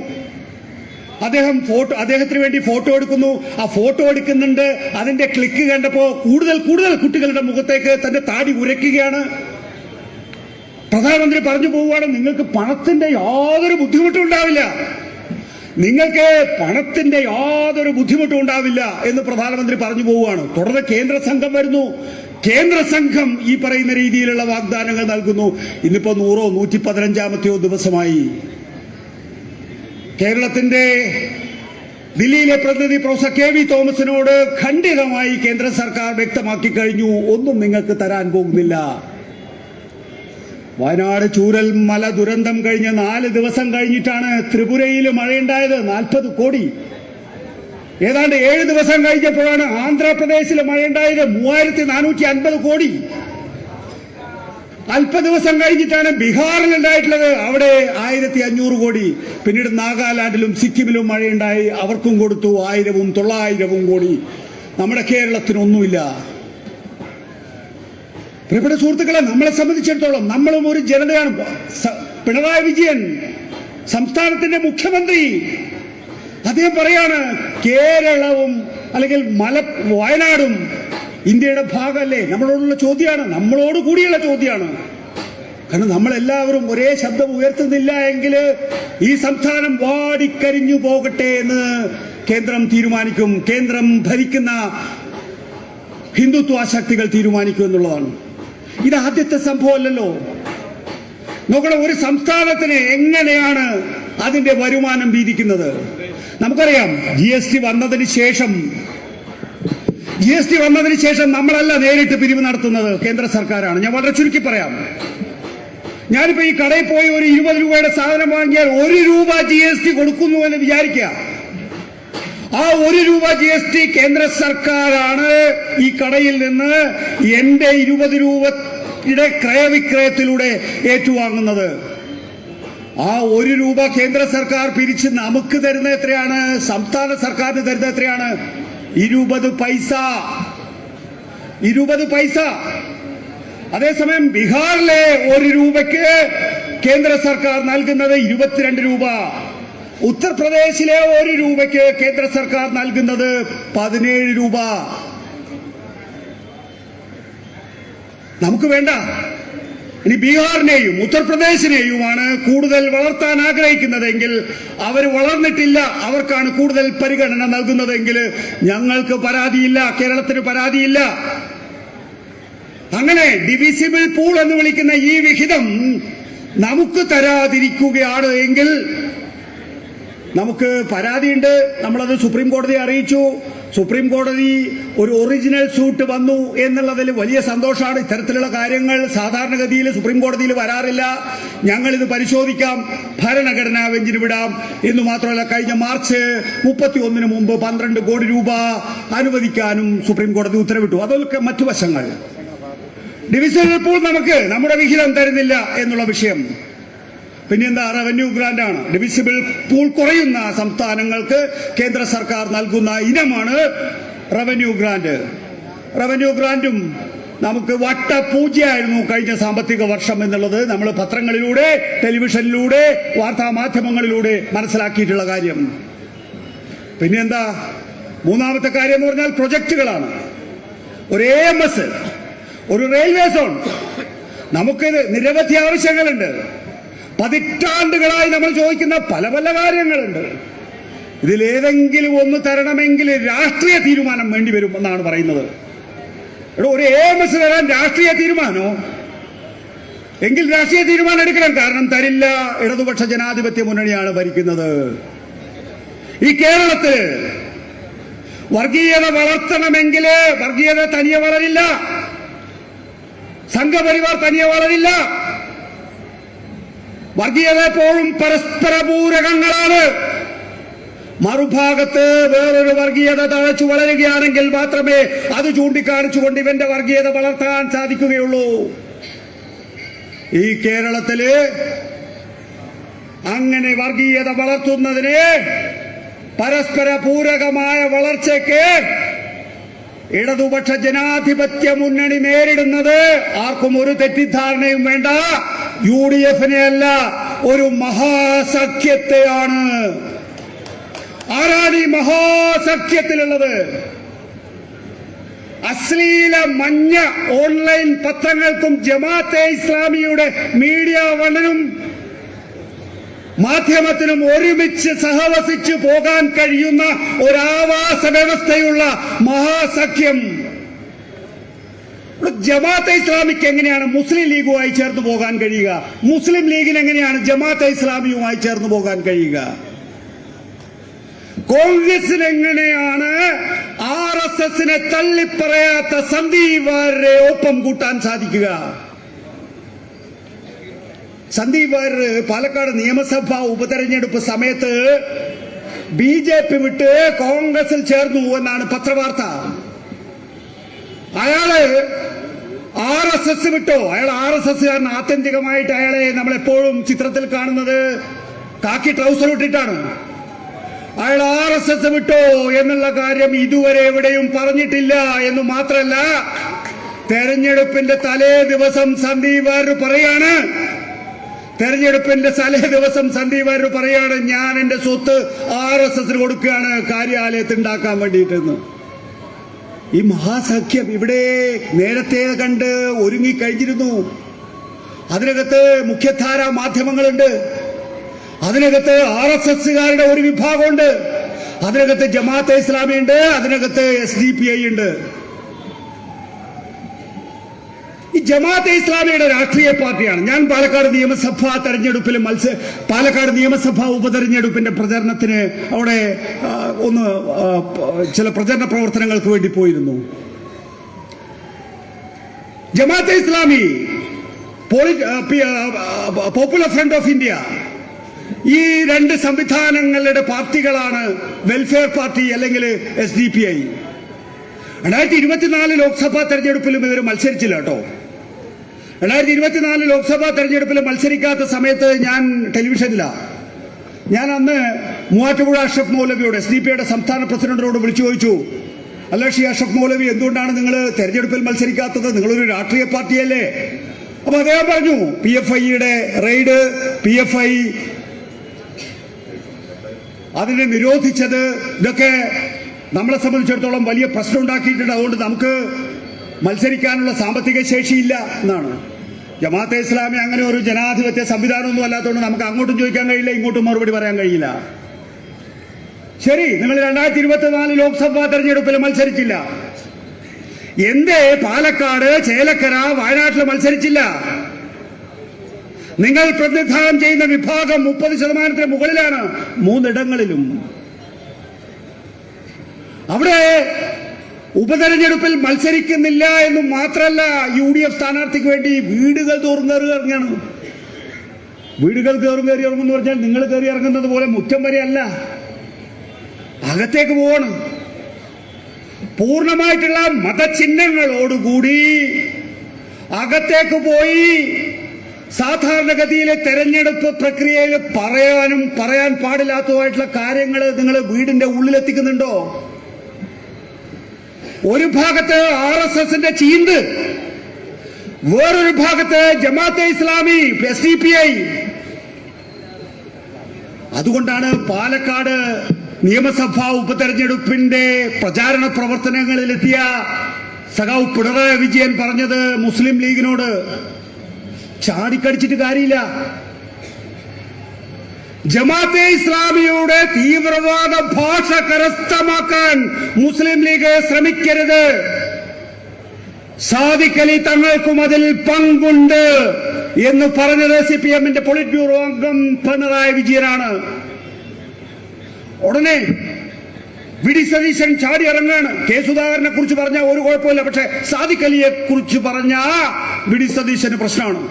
[SPEAKER 1] അദ്ദേഹത്തിന് വേണ്ടി ഫോട്ടോ എടുക്കുന്നു. ആ ഫോട്ടോ എടുക്കുന്നുണ്ട്, അതിന്റെ ക്ലിക്ക് കണ്ടപ്പോ കൂടുതൽ കുട്ടികളുടെ മുഖത്തേക്ക് തന്റെ താടി ഉരയ്ക്കുകയാണ്. പ്രധാനമന്ത്രി പറഞ്ഞു പോവുകയാണ്, നിങ്ങൾക്ക് പണത്തിന്റെ യാതൊരു ബുദ്ധിമുട്ടും ഉണ്ടാവില്ല, നിങ്ങൾക്ക് പണത്തിന്റെ യാതൊരു ബുദ്ധിമുട്ടും ഉണ്ടാവില്ല എന്ന് പ്രധാനമന്ത്രി പറഞ്ഞു പോവുകയാണ്. തുടർന്ന് കേന്ദ്ര സംഘം വരുന്നു. കേന്ദ്ര സംഘം ഈ പറയുന്ന രീതിയിലുള്ള വാഗ്ദാനങ്ങൾ നൽകുന്നു. ഇന്നിപ്പോ 100-ഓ 115-ാമത്തെയോ ദിവസമായി. കേരളത്തിന്റെ ദില്ലിയിലെ പ്രതിനിധി പ്രൊഫസർ കെ വി തോമസിനോട് ഖണ്ഡിതമായി കേന്ദ്ര സർക്കാർ വ്യക്തമാക്കി കഴിഞ്ഞു, ഒന്നും നിങ്ങൾക്ക് തരാൻ പോകുന്നില്ല. വയനാട് ചൂരൽമല ദുരന്തം കഴിഞ്ഞ് 4 ദിവസം കഴിഞ്ഞിട്ടാണ് ത്രിപുരയിൽ മഴയുണ്ടായത്, 40 കോടി. ഏതാണ്ട് 7 ദിവസം കഴിഞ്ഞപ്പോഴാണ് ആന്ധ്രാപ്രദേശിൽ മഴയുണ്ടായത്, 3450 കോടി. അല്പ ദിവസം കഴിഞ്ഞിട്ടാണ് ബീഹാറിൽ ഉണ്ടായിട്ടുള്ളത്, അവിടെ 1500 കോടി. പിന്നീട് നാഗാലാൻഡിലും സിക്കിമിലും മഴയുണ്ടായി, അവർക്കും കൊടുത്തു 1000-ഉം 900-ഉം കോടി. നമ്മുടെ കേരളത്തിനൊന്നുമില്ല. പ്രിയപ്പെട്ട സുഹൃത്തുക്കളെ, നമ്മളെ സംബന്ധിച്ചിടത്തോളം നമ്മളും ഒരു ജനതയാണ്. പിണറായി വിജയൻ സംസ്ഥാനത്തിന്റെ മുഖ്യമന്ത്രി, അദ്ദേഹം പറയാണ് കേരളവും അല്ലെങ്കിൽ വയനാടും ഇന്ത്യയുടെ ഭാഗമല്ലേ. നമ്മളോടുള്ള ചോദ്യമാണ്, നമ്മളോട് കൂടിയുള്ള ചോദ്യമാണ്. കാരണം നമ്മളെല്ലാവരും ഒരേ ശബ്ദം ഉയർത്തുന്നില്ല എങ്കിൽ ഈ സംസ്ഥാനം വാടിക്കരിഞ്ഞു പോകട്ടെ എന്ന് കേന്ദ്രം തീരുമാനിക്കും. കേന്ദ്രം ഭരിക്കുന്ന ഹിന്ദുത്വ ശക്തികൾ തീരുമാനിക്കും എന്നുള്ളതാണ്. ഇത് ആദ്യത്തെ സംഭവമല്ലല്ലോ. നോക്കണം, ഒരു സംസ്ഥാനത്തിന് എങ്ങനെയാണ് അതിന്റെ വരുമാനം വീതിക്കുന്നത്? നമുക്കറിയാം, ജി എസ് ടി വന്നതിന് ശേഷം നമ്മളല്ല നേരിട്ട് പിരിവ് നടത്തുന്നത്, കേന്ദ്ര സർക്കാരാണ്. ഞാൻ വളരെ ചുരുക്കി പറയാം. ഞാനിപ്പോ ഈ കടയിൽ പോയി ഒരു 20 രൂപയുടെ സാധനം വാങ്ങിയാൽ 1 രൂപ GST കൊടുക്കുന്നു എന്ന് വിചാരിക്കുക. ആ 1 രൂപ GST കേന്ദ്ര സർക്കാരാണ് ഈ കടയിൽ നിന്ന് എന്റെ 20 രൂപയുടെ ക്രയവിക്രയത്തിലൂടെ ഏറ്റുവാങ്ങുന്നത്. ആ 1 രൂപ കേന്ദ്ര സർക്കാർ പിരിച്ച് നമുക്ക് തരുന്ന എത്രയാണ്? സംസ്ഥാന സർക്കാരിന് തരുന്ന എത്രയാണ്? 20 പൈസ. അതേസമയം ബീഹാറിലെ 1 രൂപയ്ക്ക് കേന്ദ്ര സർക്കാർ നൽകുന്നത് 22 രൂപ. ഉത്തർപ്രദേശിലെ 1 രൂപയ്ക്ക് കേന്ദ്ര സർക്കാർ നൽകുന്നത് 17 രൂപ. നമുക്ക് വേണ്ട. ഇനി ബീഹാറിനെയും ഉത്തർപ്രദേശിനെയുമാണ് കൂടുതൽ വളർത്താൻ ആഗ്രഹിക്കുന്നതെങ്കിൽ, അവർ വളർന്നിട്ടില്ല, അവർക്കാണ് കൂടുതൽ പരിഗണന നൽകുന്നതെങ്കിൽ ഞങ്ങൾക്ക് പരാതിയില്ല, കേരളത്തിന് പരാതിയില്ല. അങ്ങനെ ഡിവിസിബിൾ പൂൾ എന്ന് വിളിക്കുന്ന ഈ വിഹിതം നമുക്ക് തരാതിരിക്കുകയാണ് എങ്കിൽ നമുക്ക് പരാതിയുണ്ട്. നമ്മളത് സുപ്രീം കോടതിയെ അറിയിച്ചു. സുപ്രീം കോടതി ഒരു ഒറിജിനൽ സൂട്ട് വന്നു എന്നുള്ളതിൽ വലിയ സന്തോഷമാണ്. ഇത്തരത്തിലുള്ള കാര്യങ്ങൾ സാധാരണഗതിയിൽ സുപ്രീം കോടതിയിൽ വരാറില്ല. ഞങ്ങളിത് പരിശോധിക്കാം, ഭരണഘടനാ ബെഞ്ചിന് വിടാം എന്ന് മാത്രമല്ല, കഴിഞ്ഞ മാർച്ച് 31 മുമ്പ് 12 കോടി രൂപ അനുവദിക്കാനും സുപ്രീം കോടതി ഉത്തരവിട്ടു. അതൊക്കെ മറ്റു വശങ്ങൾ. ഡിവിഷണൽ പൂൾ നമുക്ക് നമ്മുടെ വിഹിതം തരുന്നില്ല എന്നുള്ള വിഷയം. പിന്നെന്താ? റവന്യൂ ഗ്രാന്റാണ്. ഡിവിസിബിൾ പൂൾ കുറയുന്ന സംസ്ഥാനങ്ങൾക്ക് കേന്ദ്ര സർക്കാർ നൽകുന്ന ഇനമാണ് റവന്യൂ ഗ്രാന്റ്. റവന്യൂ ഗ്രാന്റും നമുക്ക് വട്ടപൂജ്യമായിരുന്നു കഴിഞ്ഞ സാമ്പത്തിക വർഷം എന്നുള്ളത് നമ്മൾ പത്രങ്ങളിലൂടെ, ടെലിവിഷനിലൂടെ, വാർത്താ മാധ്യമങ്ങളിലൂടെ മനസ്സിലാക്കിയിട്ടുള്ള കാര്യം. പിന്നെന്താ? മൂന്നാമത്തെ കാര്യം എന്ന് പറഞ്ഞാൽ പ്രൊജക്ടുകളാണ്. ഒരു AMS, ഒരു റെയിൽവേ സോൺ. നമുക്ക് നിരവധി ആവശ്യങ്ങളുണ്ട്. പതിറ്റാണ്ടുകളായി നമ്മൾ ചോദിക്കുന്ന പല കാര്യങ്ങളുണ്ട്. ഇതിലേതെങ്കിലും ഒന്ന് തരണമെങ്കിൽ രാഷ്ട്രീയ തീരുമാനം വേണ്ടിവരും എന്നാണ് പറയുന്നത്. ഒരു AMS തരാൻ രാഷ്ട്രീയ തീരുമാനോ? എങ്കിൽ രാഷ്ട്രീയ തീരുമാനം എടുക്കണം. കാരണം തരില്ല. ഇടതുപക്ഷ ജനാധിപത്യ മുന്നണിയാണ് ഭരിക്കുന്നത്. ഈ കേരളത്തിൽ വർഗീയത വളർത്തണമെങ്കിൽ വർഗീയത തനിയെ വളരില്ല, സംഘപരിവാർ തനിയെ വളരില്ല. വർഗീയത എപ്പോഴും പരസ്പര പൂരകങ്ങളാണ്. മറുഭാഗത്ത് വേറൊരു വർഗീയത തഴച്ചു വളരുകയാണെങ്കിൽ മാത്രമേ അത് ചൂണ്ടിക്കാണിച്ചുകൊണ്ട് ഇവന്റെ വർഗീയത വളർത്താൻ സാധിക്കുകയുള്ളൂ. ഈ കേരളത്തില് അങ്ങനെ വർഗീയത വളർത്തുന്നതിന്, പരസ്പര പൂരകമായ വളർച്ചയ്ക്ക് ഇടതുപക്ഷ ജനാധിപത്യ മുന്നണി നേരിടുന്നത് ആർക്കും ഒരു തെറ്റിദ്ധാരണയും വേണ്ട, UDF-നെ അല്ല, ഒരു മഹാസഖ്യത്തെയാണ്. ആരാണ് ഈ മഹാസഖ്യത്തിലുള്ളത്? അശ്ലീല മഞ്ഞ ഓൺലൈൻ പത്രങ്ങൾക്കും ജമാഅത്തെ ഇസ്ലാമിയുടെ മീഡിയ വണ്ണിനും മാധ്യമത്തിനും ഒരുമിച്ച് സഹവസിച്ചു പോകാൻ കഴിയുന്ന ഒരാവാസ വ്യവസ്ഥയുള്ള മഹാസഖ്യം. ജമാഅത്തെ ഇസ്ലാമിക്ക് എങ്ങനെയാണ് മുസ്ലിം ലീഗുമായി ചേർന്ന് പോകാൻ കഴിയുക? മുസ്ലിം ലീഗിന് എങ്ങനെയാണ് ജമാഅത്തെ ഇസ്ലാമിയുമായി ചേർന്ന് പോകാൻ കഴിയുക? കോൺഗ്രസിന് എങ്ങനെയാണ് RSSനെ തള്ളിപ്പറയാത്ത സന്ദീപ് വാര്യരെ ഒപ്പം കൂട്ടാൻ സാധിക്കുക? സന്ദീപ് വാര്യർ പാലക്കാട് നിയമസഭാ ഉപതെരഞ്ഞെടുപ്പ് സമയത്ത് BJP വിട്ട് കോൺഗ്രസിൽ ചേർന്നു എന്നാണ് പത്രവാർത്ത. അയാള് RSS വിട്ടോ? അയാൾ RSSകാരൻ. ആത്യന്തികമായിട്ട് അയാളെ നമ്മളെപ്പോഴും ചിത്രത്തിൽ കാണുന്നത് കാക്കി ട്രൗസർ ഇട്ടിട്ടാണ്. അയാൾ RSS വിട്ടോ എന്നുള്ള കാര്യം ഇതുവരെ എവിടെയും പറഞ്ഞിട്ടില്ല എന്ന് മാത്രമല്ല, തെരഞ്ഞെടുപ്പിന്റെ തലേ ദിവസം സന്ദീപ് വാര്യർ പറയാണ്, ഞാൻ എന്റെ സ്വത്ത് RSSന് കൊടുക്കുകയാണ് കാര്യാലയത്തിൽ ഉണ്ടാക്കാൻ വേണ്ടിയിട്ടെന്ന്. ഈ മഹാസഖ്യം ഇവിടെ നേരത്തെ കണ്ട് ഒരുങ്ങിക്കഴിഞ്ഞിരുന്നു. അതിനകത്ത് മുഖ്യധാര മാധ്യമങ്ങളുണ്ട്, അതിനകത്ത് RSSകാരുടെ ഒരു വിഭാഗമുണ്ട്, അതിനകത്ത് ജമാഅത്തെ ഇസ്ലാമി ഉണ്ട്, അതിനകത്ത് SDPI ഉണ്ട്. ഈ ജമാഅത്തെ ഇസ്ലാമിയുടെ രാഷ്ട്രീയ പാർട്ടിയാണ്. ഞാൻ പാലക്കാട് നിയമസഭാ ഉപതെരഞ്ഞെടുപ്പിന്റെ പ്രചരണത്തിന് അവിടെ ചില പ്രചരണ പ്രവർത്തനങ്ങൾക്ക് വേണ്ടി പോയിരുന്നു. Jamaat-e Islami, popular front of India, ഈ രണ്ട് സംവിധാനങ്ങളുടെ പാർട്ടികളാണ് വെൽഫെയർ പാർട്ടി അല്ലെങ്കിൽ SDPI. 2024 ലോക്സഭാ തെരഞ്ഞെടുപ്പിലും ഇവർ മത്സരിച്ചില്ല കേട്ടോ. 2024 ലോക്സഭാ തെരഞ്ഞെടുപ്പിൽ മത്സരിക്കാത്ത സമയത്ത് ഞാൻ ടെലിവിഷനിലാണ്. ഞാൻ അന്ന് മൂവാറ്റുപുഴ അഷ്റഫ് മൗലവിയോട്, SDPIയുടെ സംസ്ഥാന പ്രസിഡന്റിനോട് വിളിച്ചു ചോദിച്ചു, അല്ല അഷ്റഫ് മൗലവി, എന്തുകൊണ്ടാണ് നിങ്ങൾ തെരഞ്ഞെടുപ്പിൽ മത്സരിക്കാത്തത്? നിങ്ങളൊരു രാഷ്ട്രീയ പാർട്ടിയല്ലേ? അപ്പൊ അദ്ദേഹം പറഞ്ഞു, PFIയുടെ റെയ്ഡ്, PFI അതിനെ നിരോധിച്ചത്, ഇതൊക്കെ നമ്മളെ സംബന്ധിച്ചിടത്തോളം വലിയ പ്രശ്നം ഉണ്ടാക്കിയിട്ടുണ്ട്. അതുകൊണ്ട് നമുക്ക് മത്സരിക്കാനുള്ള സാമ്പത്തിക ശേഷിയില്ല എന്നാണ്. ജമാഅത്തെ ഇസ്ലാമി അങ്ങനെ ഒരു ജനാധിപത്യ സംവിധാനമൊന്നും അല്ലാത്തതുകൊണ്ട് നമുക്ക് അങ്ങോട്ടും ചോദിക്കാൻ കഴിയില്ല, ഇങ്ങോട്ടും മറുപടി പറയാൻ കഴിയില്ല. ശരി, നിങ്ങൾ 2024 ലോക്സഭാ തെരഞ്ഞെടുപ്പിൽ മത്സരിച്ചില്ല. എന്തേ പാലക്കാട്, ചേലക്കര, വയനാട്ടിൽ മത്സരിച്ചില്ല? നിങ്ങൾ പ്രതിനിധാനം ചെയ്യുന്ന വിഭാഗം 30% മുകളിലാണ് 3 ഇടങ്ങളിലും. അവിടെ ഉപതെരഞ്ഞെടുപ്പിൽ മത്സരിക്കുന്നില്ല എന്ന് മാത്രമല്ല, UDF സ്ഥാനാർത്ഥിക്ക് വേണ്ടി വീടുകൾ തോറും കയറി ഇറങ്ങണം. വീടുകൾ തോറും കയറി ഇറങ്ങുമെന്ന് പറഞ്ഞാൽ നിങ്ങൾ കയറി ഇറങ്ങുന്നത് പോലെ മുറ്റം വരെ അല്ല, അകത്തേക്ക് പോകണം. പൂർണ്ണമായിട്ടുള്ള മതചിഹ്നങ്ങളോടുകൂടി അകത്തേക്ക് പോയി സാധാരണഗതിയിലെ തെരഞ്ഞെടുപ്പ് പ്രക്രിയയിൽ പറയാൻ പാടില്ലാത്തതായിട്ടുള്ള കാര്യങ്ങൾ നിങ്ങൾ വീടിന്റെ ഉള്ളിലെത്തിക്കുന്നുണ്ടോ? ഒരു ഭാഗത്ത് RSSന്റെ ചീന്ത്, വേറൊരു ഭാഗത്ത് ജമാഅത്തെ ഇസ്ലാമി, SDPI. അതുകൊണ്ടാണ് പാലക്കാട് നിയമസഭാ ഉപതെരഞ്ഞെടുപ്പിന്റെ പ്രചാരണ പ്രവർത്തനങ്ങളിലെത്തിയ സഖാവ് പിണറായി വിജയൻ പറഞ്ഞത് മുസ്ലിം ലീഗിനോട്, ചാടിക്കടിച്ചിട്ട് കാര്യമില്ല, ജമാഅത്തെ ഇസ്ലാമിയുടെ തീവ്രവാദ ഭാഷ കരസ്ഥമാക്കാൻ മുസ്ലിം ലീഗ് ശ്രമിക്കരുത്. സാദിഖ് അലി തങ്ങൾക്കും അതിൽ പങ്കുണ്ട് എന്ന് പറഞ്ഞത് CPM-ന്റെ പോളിറ്റ് ബ്യൂറോ അംഗം പിണറായി വിജയനാണ്. ഉടനെ വി.ഡി. സതീശൻ ചാടി ഇറങ്ങാണ്. കെ സുധാകരനെ കുറിച്ച് പറഞ്ഞ ഒരു കുഴപ്പമില്ല, പക്ഷെ സാദിഖ് അലിയെ കുറിച്ച് പറഞ്ഞ വി.ഡി. സതീശന് പ്രശ്നമാണ്.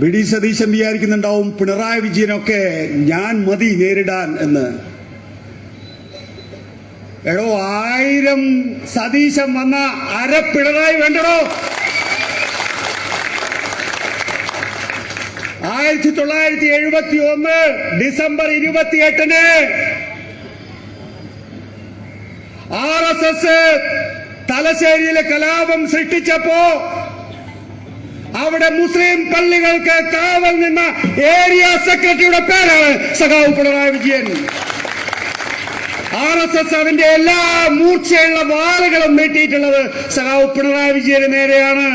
[SPEAKER 1] വി.ഡി. സതീശൻ വിചാരിക്കുന്നുണ്ടാവും പിണറായി വിജയനൊക്കെ ഞാൻ മതി നേരിടാൻ എന്ന്. എടോ, 1000 സതീശൻ വന്ന അര പിണറായി വേണ്ടടോ. 1971 ഡിസംബർ 28-ന് RSS തലശ്ശേരിയിലെ കലാപം സൃഷ്ടിച്ചപ്പോ അവിടെ മുസ്ലിം പള്ളികൾക്ക് കാവൽ നിന്ന ഏരിയ സെക്രട്ടറിയുടെ പേരാണ് സഖാവ് പിണറായി വിജയൻ. RSS അതിന്റെ എല്ലാ മൂർച്ചയുള്ള വാളുകളും നീട്ടിയിട്ടുള്ളത് സഖാവ് പിണറായി വിജയന് നേരെയാണ്.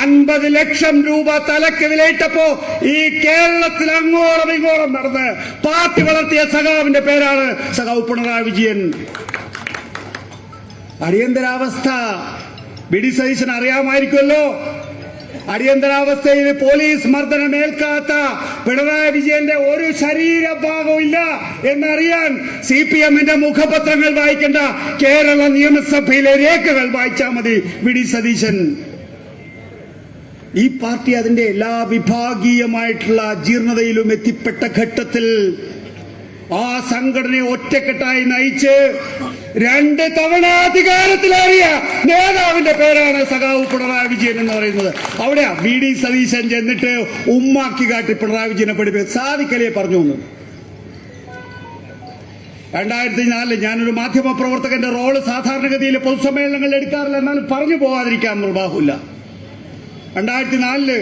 [SPEAKER 1] 50 ലക്ഷം രൂപ തലക്ക് വിലയിട്ടപ്പോ ഈ കേരളത്തിൽ അങ്ങോളം ഇങ്ങോളം നടന്ന് പാർട്ടി വളർത്തിയ സഖാവിന്റെ പേരാണ് സഖാവ് പിണറായി വിജയൻ. അടിയന്തരാവസ്ഥ വി.ഡി. സതീശൻ അറിയാമായിരിക്കുമല്ലോ. അടിയന്തരാവസ്ഥയിൽ പോലീസ് മർദ്ദനമേൽക്കാത്ത പിണറായി വിജയന്റെ ഒരു ശരീരഭാഗവും ഇല്ല എന്നറിയാൻ CPM-ന്റെ മുഖപത്രങ്ങൾ വായിക്കേണ്ട, കേരള നിയമസഭയിലെ രേഖകൾ വായിച്ചാൽ മതി. വി.ഡി. സതീശൻ ഈ പാർട്ടി അതിന്റെ എല്ലാ വിഭാഗീയമായിട്ടുള്ള ജീർണതയിലും എത്തിപ്പെട്ട ഘട്ടത്തിൽ ആ സംഘടനയെ ഒറ്റക്കെട്ടായി നയിച്ച് 2 തവണ അധികാരത്തിലേറിയ നേതാവിന്റെ പേരാണ് സഖാവ് പിണറായി വിജയൻ എന്ന് പറയുന്നത്. അവിടെ വി.ഡി. സതീശൻ ചെന്നിട്ട് ഉമ്മാക്കി കാട്ടി പിണറായി വിജയനെ പഠിപ്പിച്ച് സാദിഖ് അലിയെ പറഞ്ഞു വന്നു. 2004 ഞാനൊരു മാധ്യമ പ്രവർത്തകന്റെ റോള് സാധാരണഗതിയിൽ പൊതുസമ്മേളനങ്ങളിൽ എടുക്കാറില്ല, എന്നാലും പറഞ്ഞു പോകാതിരിക്കാൻ നിർവാഹമില്ല. 2004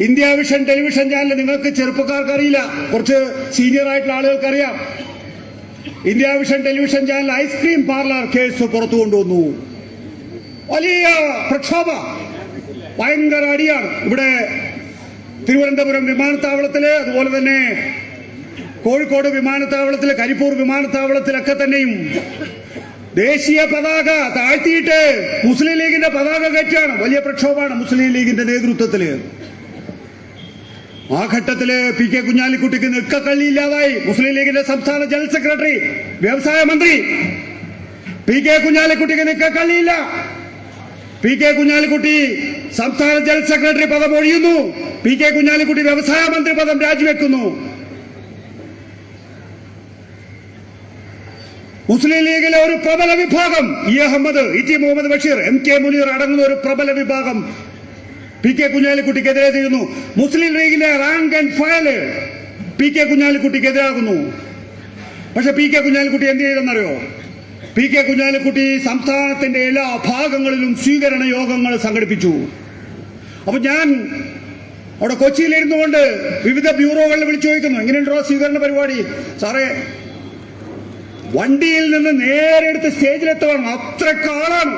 [SPEAKER 1] ഇന്ത്യ വിഷൻ ടെലിവിഷൻ ചാനൽ, നിങ്ങൾക്ക് ചെറുപ്പക്കാർക്ക് അറിയില്ല, കുറച്ച് സീനിയർ ആയിട്ടുള്ള ആളുകൾക്കറിയാം. India vision television channel ice cream parlour case പുറത്തു കൊണ്ടുവന്നു. വലിയ പ്രക്ഷോഭ, ഭയങ്കര അടിയാണ്. ഇവിടെ തിരുവനന്തപുരം വിമാനത്താവളത്തില്, അതുപോലെ തന്നെ കോഴിക്കോട് വിമാനത്താവളത്തില്, കരിപ്പൂർ വിമാനത്താവളത്തിലൊക്കെ തന്നെയും ദേശീയ പതാക താഴ്ത്തിയിട്ട് മുസ്ലിം ലീഗിന്റെ പതാക കയറ്റാണ്. വലിയ പ്രക്ഷോഭമാണ് മുസ്ലിം ലീഗിന്റെ നേതൃത്വത്തില്. ആ ഘട്ടത്തില് P.K. കുഞ്ഞാലിക്കുട്ടിക്ക് നിൽക്കക്കള്ളിയില്ലാതായി. മുസ്ലിം ലീഗിന്റെ സംസ്ഥാന ജനറൽ സെക്രട്ടറി, വ്യവസായ മന്ത്രി P.K. കുഞ്ഞാലിക്കുട്ടിക്ക് നിൽക്കക്കള്ളിയില്ല. P.K. കുഞ്ഞാലിക്കുട്ടി സംസ്ഥാന ജനറൽ സെക്രട്ടറി പദം ഒഴിയുന്നു. P.K. കുഞ്ഞാലിക്കുട്ടി വ്യവസായ മന്ത്രി പദം രാജിവെക്കുന്നു. മുസ്ലിം ലീഗിലെ ഒരു പ്രബല വിഭാഗം, അഹമ്മദ്, ടി മുഹമ്മദ് ബഷീർ, MK മുനീർ അടങ്ങുന്ന ഒരു പ്രബല വിഭാഗം P.K. കുഞ്ഞാലിക്കുട്ടിക്കെതിരെ തീരുന്നു. മുസ്ലിം ലീഗിന്റെ റാങ്ക് ആൻഡ് ഫയല് P.K. കുഞ്ഞാലിക്കുട്ടിക്കെതിരാകുന്നു. പക്ഷെ P.K. കുഞ്ഞാലിക്കുട്ടി എന്ത് ചെയ്തെന്നറിയോ? P.K. കുഞ്ഞാലിക്കുട്ടി സംസ്ഥാനത്തിന്റെ എല്ലാ ഭാഗങ്ങളിലും സ്വീകരണ യോഗങ്ങൾ സംഘടിപ്പിച്ചു. അപ്പൊ ഞാൻ അവിടെ കൊച്ചിയിലിരുന്നു കൊണ്ട് വിവിധ ബ്യൂറോകളിൽ വിളിച്ചു ചോദിക്കുന്നു, എങ്ങനെയുണ്ടോ സ്വീകരണ പരിപാടി? സാറേ, വണ്ടിയിൽ നിന്ന് നേരെ എടുത്ത് സ്റ്റേജിലെത്തുകയാണ്. അത്രക്കാളാണ്,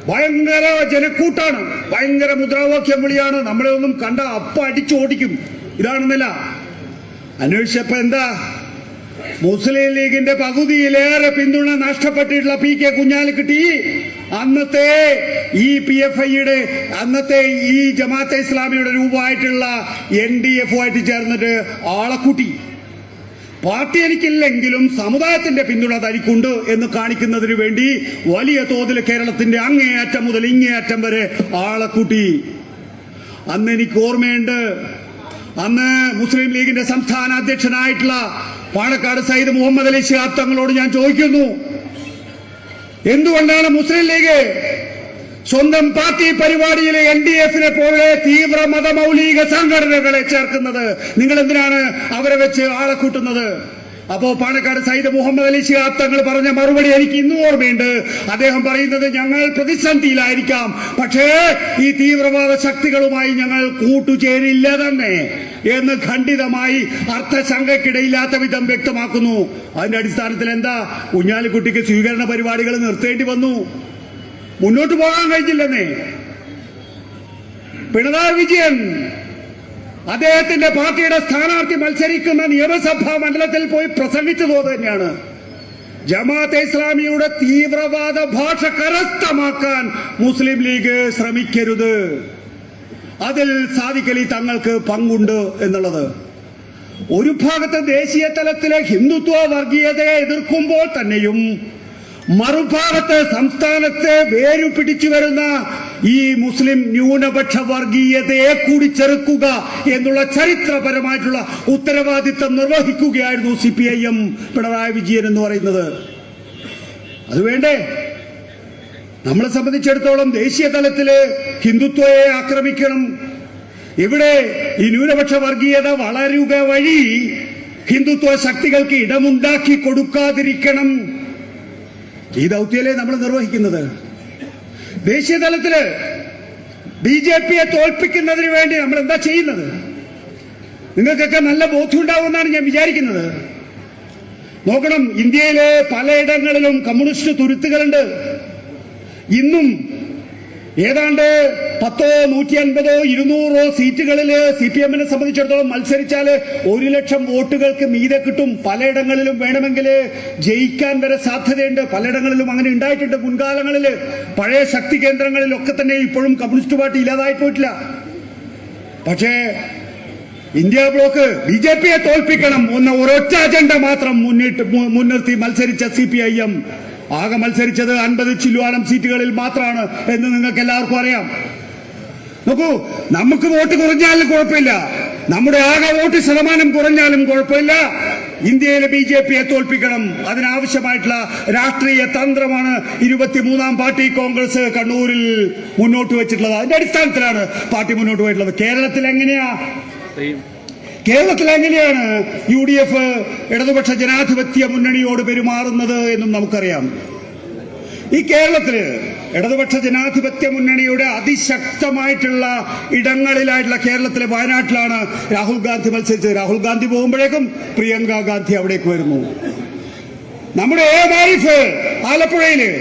[SPEAKER 1] ഭയങ്കര ജനക്കൂട്ടാണ്, ഭയങ്കര മുദ്രാവാക്യം വിളിയാണ്. നമ്മളെ ഒന്നും കണ്ട അപ്പ അടിച്ചു ഓടിക്കും. ഇതാണെന്നല്ല അന്വേഷിച്ചപ്പോ എന്താ, മുസ്ലിം ലീഗിന്റെ പകുതിയിലേറെ പിന്തുണ നഷ്ടപ്പെട്ടിട്ടുള്ള P.K. കുഞ്ഞാലിക്കുട്ടി അന്നത്തെ ഈ PFIയുടെ, അന്നത്തെ ഈ ജമാഅത്തെ ഇസ്ലാമിയുടെ രൂപമായിട്ടുള്ള NDF-ആയിട്ട് ചേർന്നിട്ട് ആളെ കൂട്ടി. പാർട്ടി എനിക്കില്ലെങ്കിലും സമുദായത്തിന്റെ പിന്തുണ തനിക്കുണ്ട് എന്ന് കാണിക്കുന്നതിന് വേണ്ടി വലിയ തോതിൽ കേരളത്തിന്റെ അങ്ങേയറ്റം മുതൽ ഇങ്ങേയറ്റം വരെ ആളെ കൂട്ടി. അന്ന് എനിക്ക് ഓർമ്മയുണ്ട്, അന്ന് മുസ്ലിം ലീഗിന്റെ സംസ്ഥാന അധ്യക്ഷനായിട്ടുള്ള പാണക്കാട് സയ്യിദ് മുഹമ്മദ് അലി ശിഹാബ് തങ്ങളോട് ഞാൻ ചോദിക്കുന്നു, എന്തുകൊണ്ടാണ് മുസ്ലിം ലീഗ് സ്വന്തം പാർട്ടി പരിപാടിയിലെ LDF-നെ പോലെ തീവ്ര മതമൗലിക സംഘടനകളെ ചേർക്കുന്നത്? നിങ്ങൾ എന്തിനാണ് അവരെ വെച്ച് ആളെ കൂട്ടുന്നത്? അപ്പോ പാണക്കാട് സയ്യിദ് മുഹമ്മദ് അലി ശിഹാബ് തങ്ങൾ പറഞ്ഞ മറുപടി എനിക്ക് ഇന്നും ഓർമ്മയുണ്ട്. അദ്ദേഹം പറയുന്നത്, ഞങ്ങൾ പ്രതിസന്ധിയിലായിരിക്കാം, പക്ഷേ ഈ തീവ്രവാദ ശക്തികളുമായി ഞങ്ങൾ കൂട്ടുചേരില്ല തന്നെ എന്ന് ഖണ്ഡിതമായി അർത്ഥശങ്കയ്ക്കിടയില്ലാത്ത വിധം വ്യക്തമാക്കുന്നു. അതിന്റെ അടിസ്ഥാനത്തിൽ എന്താ, കുഞ്ഞാലിക്കുട്ടിക്ക് സ്വീകരണ പരിപാടികൾ നിർത്തേണ്ടി വന്നു, മുന്നോട്ട് പോകാൻ കഴിഞ്ഞില്ലെന്നേ. പിണറായി വിജയൻ അദ്ദേഹത്തിന്റെ പാർട്ടിയുടെ സ്ഥാനാർത്ഥി മത്സരിക്കുന്ന നിയമസഭാ മണ്ഡലത്തിൽ പോയി പ്രസംഗിച്ചത് തന്നെയാണ്. ജമാഅത്തെ ഇസ്ലാമിയുടെ തീവ്രവാദ ഭാഷ കരസ്ഥമാക്കാൻ മുസ്ലിം ലീഗ് ശ്രമിക്കരുത്, അതിൽ സാദിഖ് അലി തങ്ങൾക്ക് പങ്കുണ്ട് എന്നുള്ളത്. ഒരു ഭാഗത്ത് ദേശീയ തലത്തിലെ ഹിന്ദുത്വ വർഗീയതയെ എതിർക്കുമ്പോൾ തന്നെയും മറുഭാഗത്ത് സംസ്ഥാനത്തെ വേരു പിടിച്ചു വരുന്ന ഈ മുസ്ലിം ന്യൂനപക്ഷ വർഗീയതയെ കൂടി ചെറുക്കുക എന്നുള്ള ചരിത്രപരമായിട്ടുള്ള ഉത്തരവാദിത്തം നിർവഹിക്കുകയായിരുന്നു CPIM പിണറായി വിജയൻ എന്ന് പറയുന്നത്. അതുവേണ്ടേ? നമ്മളെ സംബന്ധിച്ചിടത്തോളം ദേശീയ തലത്തില് ഹിന്ദുത്വയെ ആക്രമിക്കണം, ഇവിടെ ഈ ന്യൂനപക്ഷ വർഗീയത വളരുക വഴി ഹിന്ദുത്വ ശക്തികൾക്ക് ഇടമുണ്ടാക്കി കൊടുക്കാതിരിക്കണം. ഈ ദൗത്യല്ലേ നമ്മൾ നിർവഹിക്കുന്നത്. ദേശീയ തലത്തില് BJPയെ തോൽപ്പിക്കുന്നതിന് വേണ്ടി നമ്മൾ എന്താ ചെയ്യുന്നത്? നിങ്ങൾക്കൊക്കെ നല്ല ബോധ്യമുണ്ടാവുമെന്നാണ് ഞാൻ വിചാരിക്കുന്നത്. നോക്കണം, ഇന്ത്യയിലെ പലയിടങ്ങളിലും കമ്മ്യൂണിസ്റ്റ് തുരുത്തുകളുണ്ട്. ഇന്നും ഏതാണ്ട് 10, 150, 200 സീറ്റുകളിൽ CPM-നെ സംബന്ധിച്ചിടത്തോളം മത്സരിച്ചാൽ 1,00,000 വോട്ടുകൾക്ക് മീതെ കിട്ടും. പലയിടങ്ങളിലും വേണമെങ്കിൽ ജയിക്കാൻ വരെ സാധ്യതയുണ്ട്. പലയിടങ്ങളിലും അങ്ങനെ ഉണ്ടായിട്ടുണ്ട് മുൻകാലങ്ങളിൽ. പഴയ ശക്തി കേന്ദ്രങ്ങളിലൊക്കെ തന്നെ ഇപ്പോഴും കമ്മ്യൂണിസ്റ്റ് പാർട്ടി ഇല്ലാതായി പോയിട്ടില്ല. പക്ഷേ ഇന്ത്യ ബ്ലോക്ക് BJPയെ തോൽപ്പിക്കണം എന്ന ഒരൊറ്റ അജണ്ട മാത്രം മുൻനിർത്തി മത്സരിച്ച CPIM ആകെ മത്സരിച്ചത് 50 ചില്ലുവാനം സീറ്റുകളിൽ മാത്രമാണ് എന്ന് നിങ്ങൾക്ക് എല്ലാവർക്കും അറിയാം. നോക്കൂ, നമുക്ക് വോട്ട് കുറഞ്ഞാലും കുഴപ്പമില്ല, നമ്മുടെ ആകെ വോട്ട് ശതമാനം കുറഞ്ഞാലും കുഴപ്പമില്ല, ഇന്ത്യയിലെ BJPയെ തോൽപ്പിക്കണം. അതിനാവശ്യമായിട്ടുള്ള രാഷ്ട്രീയ തന്ത്രമാണ് 23-ാം പാർട്ടി കോൺഗ്രസ് കണ്ണൂരിൽ മുന്നോട്ട് വെച്ചിട്ടുള്ളത്. അതിന്റെ അടിസ്ഥാനത്തിലാണ് പാർട്ടി മുന്നോട്ട് പോയിട്ടുള്ളത്. കേരളത്തിൽ എങ്ങനെയാണ് UDF ഇടതുപക്ഷ ജനാധിപത്യ മുന്നണിയോട് പെരുമാറുന്നത് എന്നും നമുക്കറിയാം. ഈ കേരളത്തില് ഇടതുപക്ഷ ജനാധിപത്യ മുന്നണിയുടെ അതിശക്തമായിട്ടുള്ള ഇടങ്ങളിലായിട്ടുള്ള കേരളത്തിലെ വയനാട്ടിലാണ് രാഹുൽ ഗാന്ധി മത്സരിച്ചത്. രാഹുൽ ഗാന്ധി പോകുമ്പോഴേക്കും പ്രിയങ്ക ഗാന്ധി അവിടേക്ക് വരുന്നു. നമ്മുടെ AMRF ആലപ്പുഴയില്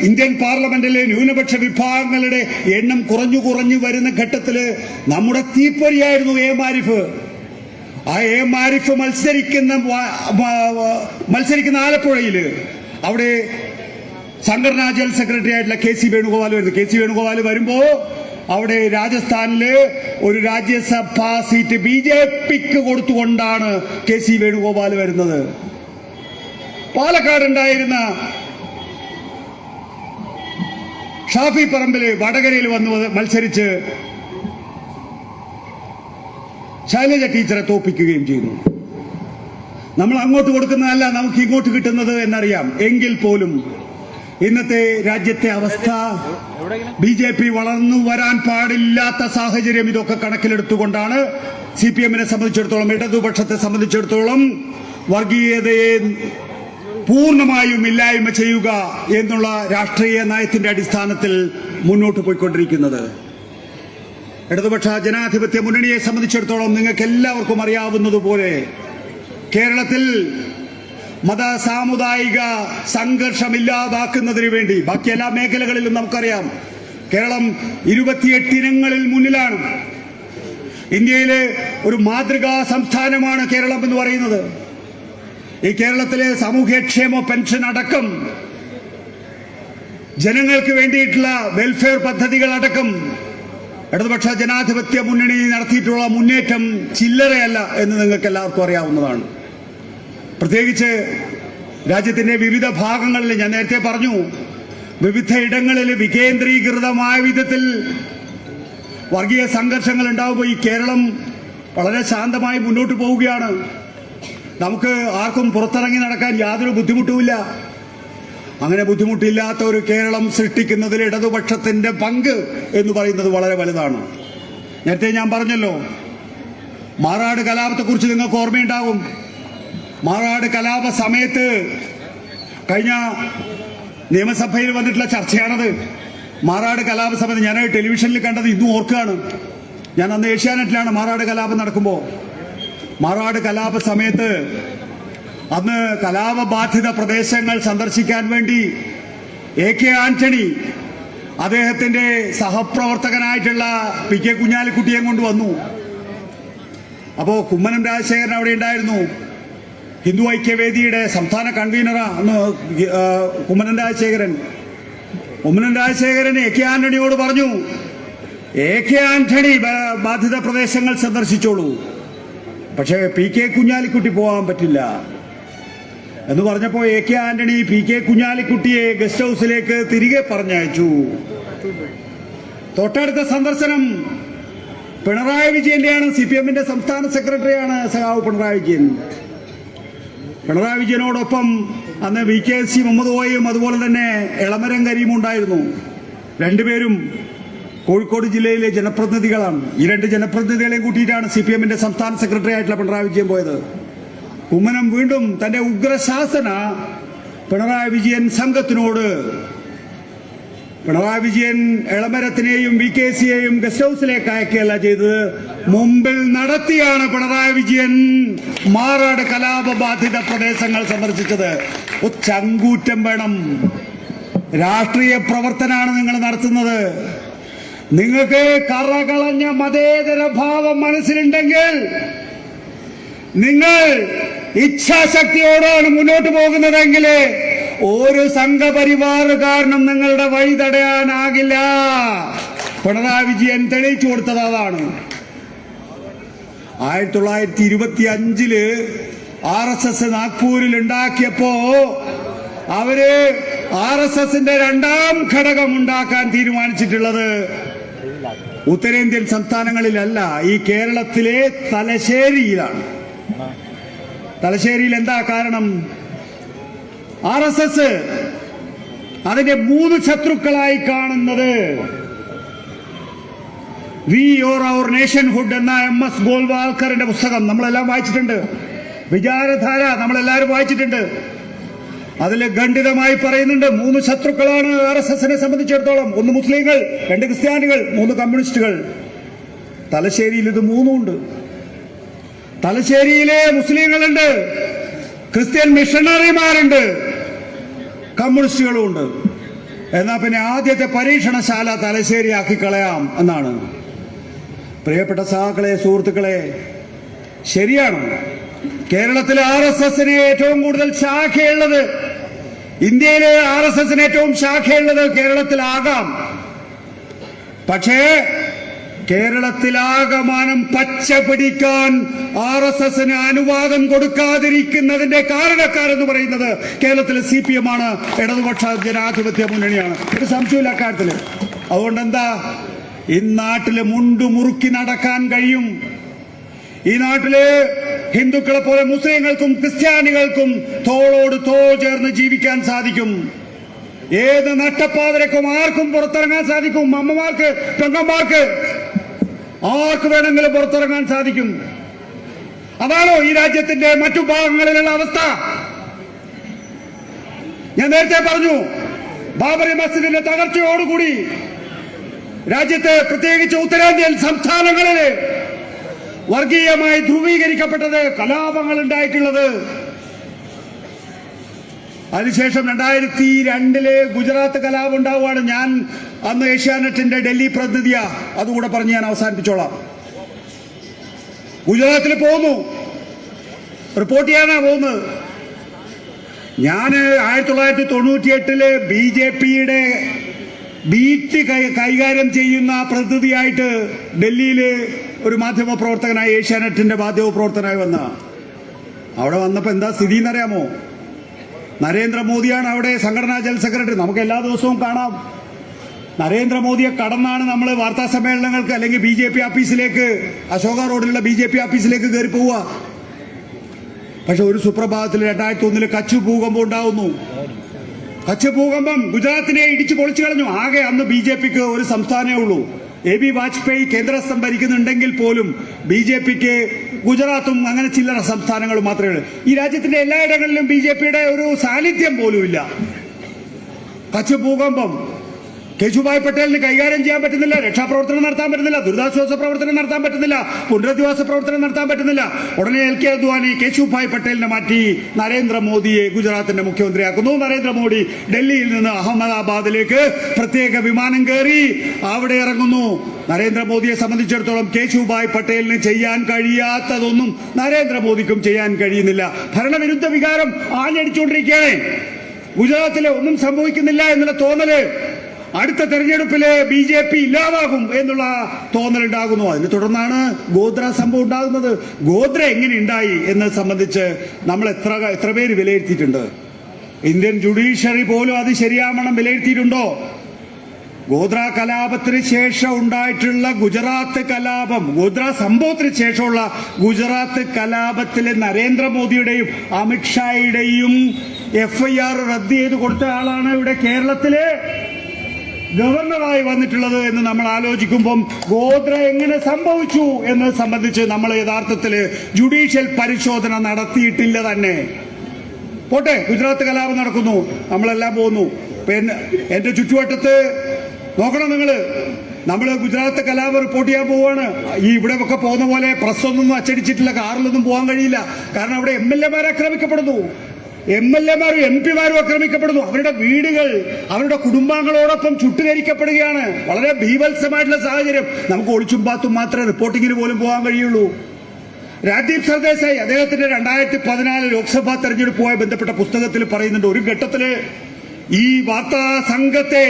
[SPEAKER 1] ഇന്ത്യൻ പാർലമെന്റിലെ ന്യൂനപക്ഷ വിഭാഗങ്ങളുടെ എണ്ണം കുറഞ്ഞു വരുന്ന ഘട്ടത്തില് നമ്മുടെ തീപ്പൊരിയായിരുന്നു AMRF. ആ AMRF മത്സരിക്കുന്ന ആലപ്പുഴയില് അവിടെ സംഘടനാ ജനറൽ സെക്രട്ടറി ആയിട്ടുള്ള KC വേണുഗോപാൽ വരുന്നു. KC വേണുഗോപാൽ വരുമ്പോ അവിടെ രാജസ്ഥാനില് ഒരു രാജ്യസഭാ സീറ്റ് BJPക്ക് കൊടുത്തുകൊണ്ടാണ് KC വേണുഗോപാൽ വരുന്നത്. പാലക്കാടുണ്ടായിരുന്ന ഷാഫി പറമ്പില് വടകരയിൽ വന്ന് മത്സരിച്ച് ശൈലജ ടീച്ചറെ തോപ്പിക്കുകയും ചെയ്തു. നമ്മൾ അങ്ങോട്ട് കൊടുക്കുന്നതല്ല നമുക്ക് ഇങ്ങോട്ട് കിട്ടുന്നത് എന്നറിയാം. എങ്കിൽ പോലും ഇന്നത്തെ രാജ്യത്തെ അവസ്ഥ, BJP വളർന്നു വരാൻ പാടില്ലാത്ത സാഹചര്യം, ഇതൊക്കെ കണക്കിലെടുത്തുകൊണ്ടാണ് CPM-നെ സംബന്ധിച്ചിടത്തോളം, ഇടതുപക്ഷത്തെ സംബന്ധിച്ചിടത്തോളം വർഗീയതയെ പൂർണ്ണമായും ഇല്ലായ്മ ചെയ്യുക എന്നുള്ള രാഷ്ട്രീയ നയത്തിന്റെ അടിസ്ഥാനത്തിൽ മുന്നോട്ട് പോയിക്കൊണ്ടിരിക്കുന്നത്. ഇടതുപക്ഷ ജനാധിപത്യ മുന്നണിയെ സംബന്ധിച്ചിടത്തോളം നിങ്ങൾക്ക് എല്ലാവർക്കും അറിയാവുന്നതുപോലെ കേരളത്തിൽ മത സാമുദായിക സംഘർഷമില്ലാതാക്കുന്നതിന് വേണ്ടി ബാക്കി എല്ലാ മേഖലകളിലും നമുക്കറിയാം കേരളം 28 ഇനങ്ങളിൽ മുന്നിലാണ്. ഇന്ത്യയിലെ ഒരു മാതൃകാ സംസ്ഥാനമാണ് കേരളം എന്ന് പറയുന്നത്. ഈ കേരളത്തിലെ സാമൂഹ്യക്ഷേമ പെൻഷൻ അടക്കം, ജനങ്ങൾക്ക് വേണ്ടിയിട്ടുള്ള വെൽഫെയർ പദ്ധതികൾ അടക്കം ഇടതുപക്ഷ ജനാധിപത്യ മുന്നണി നടത്തിയിട്ടുള്ള മുന്നേറ്റം ചില്ലറയല്ല എന്ന് നിങ്ങൾക്ക് എല്ലാവർക്കും അറിയാവുന്നതാണ്. പ്രത്യേകിച്ച് രാജ്യത്തിന്റെ വിവിധ ഭാഗങ്ങളിൽ, ഞാൻ നേരത്തെ പറഞ്ഞു, വിവിധ ഇടങ്ങളിൽ വികേന്ദ്രീകൃതമായ വിധത്തിൽ വർഗീയ സംഘർഷങ്ങൾ ഉണ്ടാവുമ്പോൾ ഈ കേരളം വളരെ ശാന്തമായി മുന്നോട്ട് പോവുകയാണ്. നമുക്ക് ആർക്കും പുറത്തിറങ്ങി നടക്കാൻ യാതൊരു ബുദ്ധിമുട്ടുമില്ല. അങ്ങനെ ബുദ്ധിമുട്ടില്ലാത്ത ഒരു കേരളം സൃഷ്ടിക്കുന്നതിൽ ഇടതുപക്ഷത്തിന്റെ പങ്ക് എന്ന് പറയുന്നത് വളരെ വലുതാണ്. നേരത്തെ ഞാൻ പറഞ്ഞല്ലോ, മാറാട് കലാപത്തെക്കുറിച്ച് നിങ്ങൾക്ക് ഓർമ്മയുണ്ടാകും. മാറാട് കലാപ സമയത്ത് കഴിഞ്ഞ നിയമസഭയിൽ വന്നിട്ടുള്ള ചർച്ചയാണത്. മാറാട് കലാപ സമയത്ത് ഞാൻ ടെലിവിഷനിൽ കണ്ടത് ഇന്നും ഓർക്കുകയാണ്. ഞാൻ അന്ന് ഏഷ്യാനെറ്റിലാണ് മാറാട് കലാപം നടക്കുമ്പോൾ. മാറാട് കലാപ സമയത്ത് അന്ന് കലാപബാധിത പ്രദേശങ്ങൾ സന്ദർശിക്കാൻ വേണ്ടി AK ആന്റണി അദ്ദേഹത്തിന്റെ സഹപ്രവർത്തകനായിട്ടുള്ള പി കെ കുഞ്ഞാലിക്കുട്ടിയെ കൊണ്ടുവന്നു. അപ്പോ കുമ്മനം രാജശേഖരൻ അവിടെ ഉണ്ടായിരുന്നു. ഹിന്ദു ഐക്യവേദിയുടെ സംസ്ഥാന കൺവീനറാണ് കുമ്മനം രാജശേഖരൻ. എ കെ ആന്റണിയോട് പറഞ്ഞു, എ കെ ആന്റണി ബാധിത പ്രദേശങ്ങൾ സന്ദർശിച്ചോളൂ, പക്ഷേ പി കെ കുഞ്ഞാലിക്കുട്ടി പോകാൻ പറ്റില്ല എന്ന് പറഞ്ഞപ്പോൾ A K Antony P K കുഞ്ഞാലിക്കുട്ടിയെ ഗസ്റ്റ് ഹൗസിലേക്ക് തിരികെ പറഞ്ഞയച്ചു. തൊട്ടടുത്ത സന്ദർശനം പിണറായി വിജയന്റെയാണ്. CPM-ന്റെ സംസ്ഥാന സെക്രട്ടറിയാണ് സഖാവ് പിണറായി വിജയൻ. പിണറായി വിജയനോടൊപ്പം അന്ന് VKC മുഹമ്മദ് കോയയും അതുപോലെ തന്നെ എളമരം കരീമും ഉണ്ടായിരുന്നു. രണ്ടുപേരും കോഴിക്കോട് ജില്ലയിലെ ജനപ്രതിനിധികളാണ്. ഈ രണ്ട് ജനപ്രതിനിധികളെയും കൂട്ടിയിട്ടാണ് CPM-ന്റെ സംസ്ഥാന സെക്രട്ടറി ആയിട്ടുള്ള പിണറായി വിജയൻ പോയത്. കുമ്മനം വീണ്ടും തന്റെ ഉഗ്രശാസന പിണറായി വിജയൻ സംഘത്തിനോട്, പിണറായി വിജയൻ എളമരത്തിനെയും VKCയെയും ഗസ്റ്റ് ഹൗസിലേക്ക് അയക്കുകയല്ല ചെയ്തത്, മുമ്പിൽ നടത്തിയാണ് പിണറായി വിജയൻ മാറാട് കലാപബാധിത പ്രദേശങ്ങൾ സന്ദർശിച്ചത്. ചങ്കൂറ്റം വേണം. രാഷ്ട്രീയ പ്രവർത്തനമാണ് നിങ്ങൾ നടത്തുന്നത്. നിങ്ങൾക്ക് കറകളഞ്ഞ മതേതര ഭാവം മനസ്സിലുണ്ടെങ്കിൽ നിങ്ങൾ ഇച്ഛാശക്തിയോടാണ് മുന്നോട്ട് പോകുന്നതെങ്കിൽ ഒരു സംഘപരിവാറുകാരനും നിങ്ങളുടെ വഴി തടയാനാകില്ല. പിണറായി വിജയൻ തെളിയിച്ചു കൊടുത്തത് അതാണ്. 1925 RSS നാഗ്പൂരിൽ ഉണ്ടാക്കിയപ്പോ അവര് RSSന്റെ രണ്ടാം ഘടകം ഉണ്ടാക്കാൻ തീരുമാനിച്ചിട്ടുള്ളത് ഉത്തരേന്ത്യൻ സംസ്ഥാനങ്ങളിലല്ല, ഈ കേരളത്തിലെ തലശ്ശേരിയിലാണ്. തലശ്ശേരിയിൽ എന്താ കാരണം? RSS അതിന്റെ 3 ശത്രുക്കളായി കാണുന്നത് വി ഓർ അവർ നേഷൻഹുഡ് എന്ന MS ഗോൾവാൾക്കറിന്റെ പുസ്തകം നമ്മളെല്ലാം വായിച്ചിട്ടുണ്ട്. വിചാരധാര നമ്മളെല്ലാവരും വായിച്ചിട്ടുണ്ട്. അതിൽ ഖണ്ഡിതമായി പറയുന്നുണ്ട് 3 ശത്രുക്കളാണ് RSSനെ സംബന്ധിച്ചിടത്തോളം. 1 മുസ്ലിങ്ങൾ, 2 ക്രിസ്ത്യാനികൾ, 3 കമ്മ്യൂണിസ്റ്റുകൾ. തലശ്ശേരിയിൽ ഇത് 3 ഉണ്ട്. തലശ്ശേരിയിലെ മുസ്ലിങ്ങളുണ്ട്, ക്രിസ്ത്യൻ മിഷണറിമാരുണ്ട്, കമ്മ്യൂണിസ്റ്റുകളും ഉണ്ട്. എന്നാ പിന്നെ ആദ്യത്തെ പരീക്ഷണശാല തലശ്ശേരി ആക്കി കളയാം എന്നാണ്. പ്രിയപ്പെട്ട സഹാക്കളെ, സുഹൃത്തുക്കളെ, ശരിയാണ്. കേരളത്തിലെ RSSന് ഏറ്റവും കൂടുതൽ ശാഖയുള്ളത്, ഇന്ത്യയിലെ RSSന് ഏറ്റവും ശാഖയുള്ളത് കേരളത്തിലാകാം. പക്ഷേ കേരളത്തിലാകമാനം പച്ച പിടിക്കാൻ RSSന് അനുവാദം കൊടുക്കാതിരിക്കുന്നതിന്റെ കാരണക്കാരെന്ന് പറയുന്നത് കേരളത്തിലെ CPM ആണ്, ഇടതുപക്ഷ ജനാധിപത്യ മുന്നണിയാണ്. ഒരു സംശയമില്ല അക്കാര്യത്തിൽ. അതുകൊണ്ട് എന്താ, ഈ നാട്ടില് മുണ്ടു മുറുക്കി നടക്കാൻ കഴിയും. ഈ നാട്ടില് ഹിന്ദുക്കളെ പോലെ മുസ്ലിങ്ങൾക്കും ക്രിസ്ത്യാനികൾക്കും തോളോട് തോൾ ചേർന്ന് ജീവിക്കാൻ സാധിക്കും. ഏത് നട്ടപ്പാതിരക്കും ആർക്കും പുറത്തിറങ്ങാൻ സാധിക്കും. അമ്മമാർക്ക്, പെങ്ങന്മാർക്ക്, ആർക്ക് വേണമെങ്കിലും പുറത്തിറങ്ങാൻ സാധിക്കും. അതാണോ ഈ രാജ്യത്തിന്റെ മറ്റു ഭാഗങ്ങളിലുള്ള അവസ്ഥ? ഞാൻ നേരത്തെ പറഞ്ഞു, ബാബറി മസ്ജിദിന്റെ തകർച്ചയോടുകൂടി രാജ്യത്തെ, പ്രത്യേകിച്ച് ഉത്തരേന്ത്യൻ സംസ്ഥാനങ്ങളിൽ വർഗീയമായി ധ്രുവീകരിക്കപ്പെട്ടത്, കലാപങ്ങൾ ഉണ്ടായിട്ടുള്ളത്. അതിനുശേഷം 2002 ഗുജറാത്ത് കലാപം ഉണ്ടാവുകയാണ്. ഞാൻ അന്ന് ഏഷ്യാനെറ്റിന്റെ ഡൽഹി പ്രതിനിധിയാ. അതുകൂടെ പറഞ്ഞ് ഞാൻ അവസാനിപ്പിച്ചോളാം. ഗുജറാത്തിൽ പോകുന്നു, റിപ്പോർട്ട് ചെയ്യാനാ പോകുന്നത്. ഞാൻ 1998 BJPയുടെ ബീറ്റ് കൈകാര്യം ചെയ്യുന്ന പ്രതിനിധിയായിട്ട് ഡൽഹിയിൽ ഒരു മാധ്യമ പ്രവർത്തകനായി, ഏഷ്യാനെറ്റിന്റെ മാധ്യമ പ്രവർത്തകനായി വന്ന. അവിടെ വന്നപ്പോ എന്താ സ്ഥിതി എന്നറിയാമോ? നരേന്ദ്രമോദിയാണ് അവിടെ സംഘടനാ ജനറൽ സെക്രട്ടറി. നമുക്ക് എല്ലാ ദിവസവും കാണാം. നരേന്ദ്രമോദിയെ കടന്നാണ് നമ്മൾ വാർത്താ സമ്മേളനങ്ങൾക്ക് അല്ലെങ്കിൽ BJP ഓഫീസിലേക്ക്, അശോക റോഡിലുള്ള BJP ഓഫീസിലേക്ക് കയറി പോവുക. പക്ഷെ ഒരു സുപ്രഭാതത്തിൽ 2001 കച്ച് ഭൂകമ്പം ഉണ്ടാവുന്നു. കച്ച് ഭൂകമ്പം ഗുജറാത്തിനെ ഇടിച്ചു പൊളിച്ചു കളഞ്ഞു. ആകെ അന്ന് BJPക്ക് ഒരു സംസ്ഥാനമേ ഉള്ളൂ. AB വാജ്പേയി കേന്ദ്രസ്ഥം ഭരിക്കുന്നുണ്ടെങ്കിൽ പോലും BJPക്ക് ഗുജറാത്തും അങ്ങനെ ചില്ലറ സംസ്ഥാനങ്ങളും മാത്രമേ ഉള്ളൂ. ഈ രാജ്യത്തിന്റെ എല്ലായിടങ്ങളിലും BJPയുടെ ഒരു സാന്നിധ്യം പോലും ഇല്ല. കച്ച് ഭൂകമ്പം കേശുഭായ് പട്ടേലിന് കൈകാര്യം ചെയ്യാൻ പറ്റുന്നില്ല, രക്ഷാപ്രവർത്തനം നടത്താൻ പറ്റുന്നില്ല, ദുരിതാശ്വാസ പ്രവർത്തനം നടത്താൻ പറ്റുന്നില്ല, പുനരധിവാസ പ്രവർത്തനം നടത്താൻ പറ്റുന്നില്ല. ഉടനെ LK അദ്വാനി കേശുഭായ് പട്ടേലിനെ മാറ്റി നരേന്ദ്രമോദിയെ ഗുജറാത്തിന്റെ മുഖ്യമന്ത്രിയാക്കുന്നു. നരേന്ദ്രമോദി ഡൽഹിയിൽ നിന്ന് അഹമ്മദാബാദിലേക്ക് പ്രത്യേക വിമാനം കയറി അവിടെ ഇറങ്ങുന്നു. നരേന്ദ്രമോദിയെ സംബന്ധിച്ചിടത്തോളം കേശുഭായ് പട്ടേലിന് ചെയ്യാൻ കഴിയാത്തതൊന്നും നരേന്ദ്രമോദിക്കും ചെയ്യാൻ കഴിയുന്നില്ല. ഭരണവിരുദ്ധ വികാരം ആഞ്ഞടിച്ചുകൊണ്ടിരിക്കുകയാണ്. ഗുജറാത്തിലെ ഒന്നും സംഭവിക്കുന്നില്ല എന്നുള്ള തോന്നല് അടുത്ത തെരഞ്ഞെടുപ്പില് BJP ഇല്ലാതാകും എന്നുള്ള തോന്നലുണ്ടാകുന്നു. അതിനെ തുടർന്നാണ് ഗോദ്ര സംഭവം ഉണ്ടാകുന്നത്. ഗോദ്ര എങ്ങനെ ഉണ്ടായി എന്നത് സംബന്ധിച്ച് നമ്മൾ എത്ര പേര് വിലയിരുത്തിയിട്ടുണ്ട്? ഇന്ത്യൻ ജുഡീഷ്യറി പോലും അത് ശരിയാവണം വിലയിരുത്തിയിട്ടുണ്ടോ? ഗോദ്ര കലാപത്തിന് ശേഷം ഉണ്ടായിട്ടുള്ള ഗുജറാത്ത് കലാപം, ഗോദ്ര സംഭവത്തിന് ശേഷമുള്ള ഗുജറാത്ത് കലാപത്തിലെ നരേന്ദ്രമോദിയുടെയും അമിത്ഷായുടെയും FIR റദ്ദ് ചെയ്ത് കൊടുത്ത ആളാണ് ഇവിടെ കേരളത്തിലെ ഗവർണറായി വന്നിട്ടുള്ളത് എന്ന് നമ്മൾ ആലോചിക്കുമ്പം ഗോദ്ര എങ്ങനെ സംഭവിച്ചു എന്നത് സംബന്ധിച്ച് നമ്മൾ യഥാർത്ഥത്തിൽ ജുഡീഷ്യൽ പരിശോധന നടത്തിയിട്ടില്ല തന്നെ. പോട്ടെ, ഗുജറാത്ത് കലാപം നടക്കുന്നു, നമ്മളെല്ലാം പോകുന്നു. പിന്നെ എന്റെ ചുറ്റുവട്ടത്ത് നോക്കണം നമ്മൾ ഗുജറാത്ത് കലാപം റിപ്പോർട്ട് ചെയ്യാൻ പോവുകയാണ്. ഈ ഇവിടെ ഒക്കെ പോകുന്ന പോലെ പ്രസ്സൊന്നും അച്ചടിച്ചിട്ടില്ല, കാറിലൊന്നും പോകാൻ കഴിയില്ല. കാരണം അവിടെ MLA ആക്രമിക്കപ്പെടുന്നു, MLA-മാരും MP-മാരും ആക്രമിക്കപ്പെടുന്നു. അവരുടെ വീടുകൾ അവരുടെ കുടുംബാംഗങ്ങളോടൊപ്പം ചുട്ടുകരിക്കപ്പെടുകയാണ്. വളരെ ഭീവത്സമായിട്ടുള്ള സാഹചര്യം. നമുക്ക് ഒളിച്ചും പാത്തും മാത്രമേ റിപ്പോർട്ടിങ്ങിന് പോലും പോകാൻ കഴിയുള്ളൂ. രാജ്ദീപ് സർദേശായി അദ്ദേഹത്തിന്റെ 2014 ലോക്സഭാ തെരഞ്ഞെടുപ്പുമായി ബന്ധപ്പെട്ട പുസ്തകത്തിൽ പറയുന്നുണ്ട്, ഒരു ഘട്ടത്തില് ഈ വാർത്താ സംഘത്തെ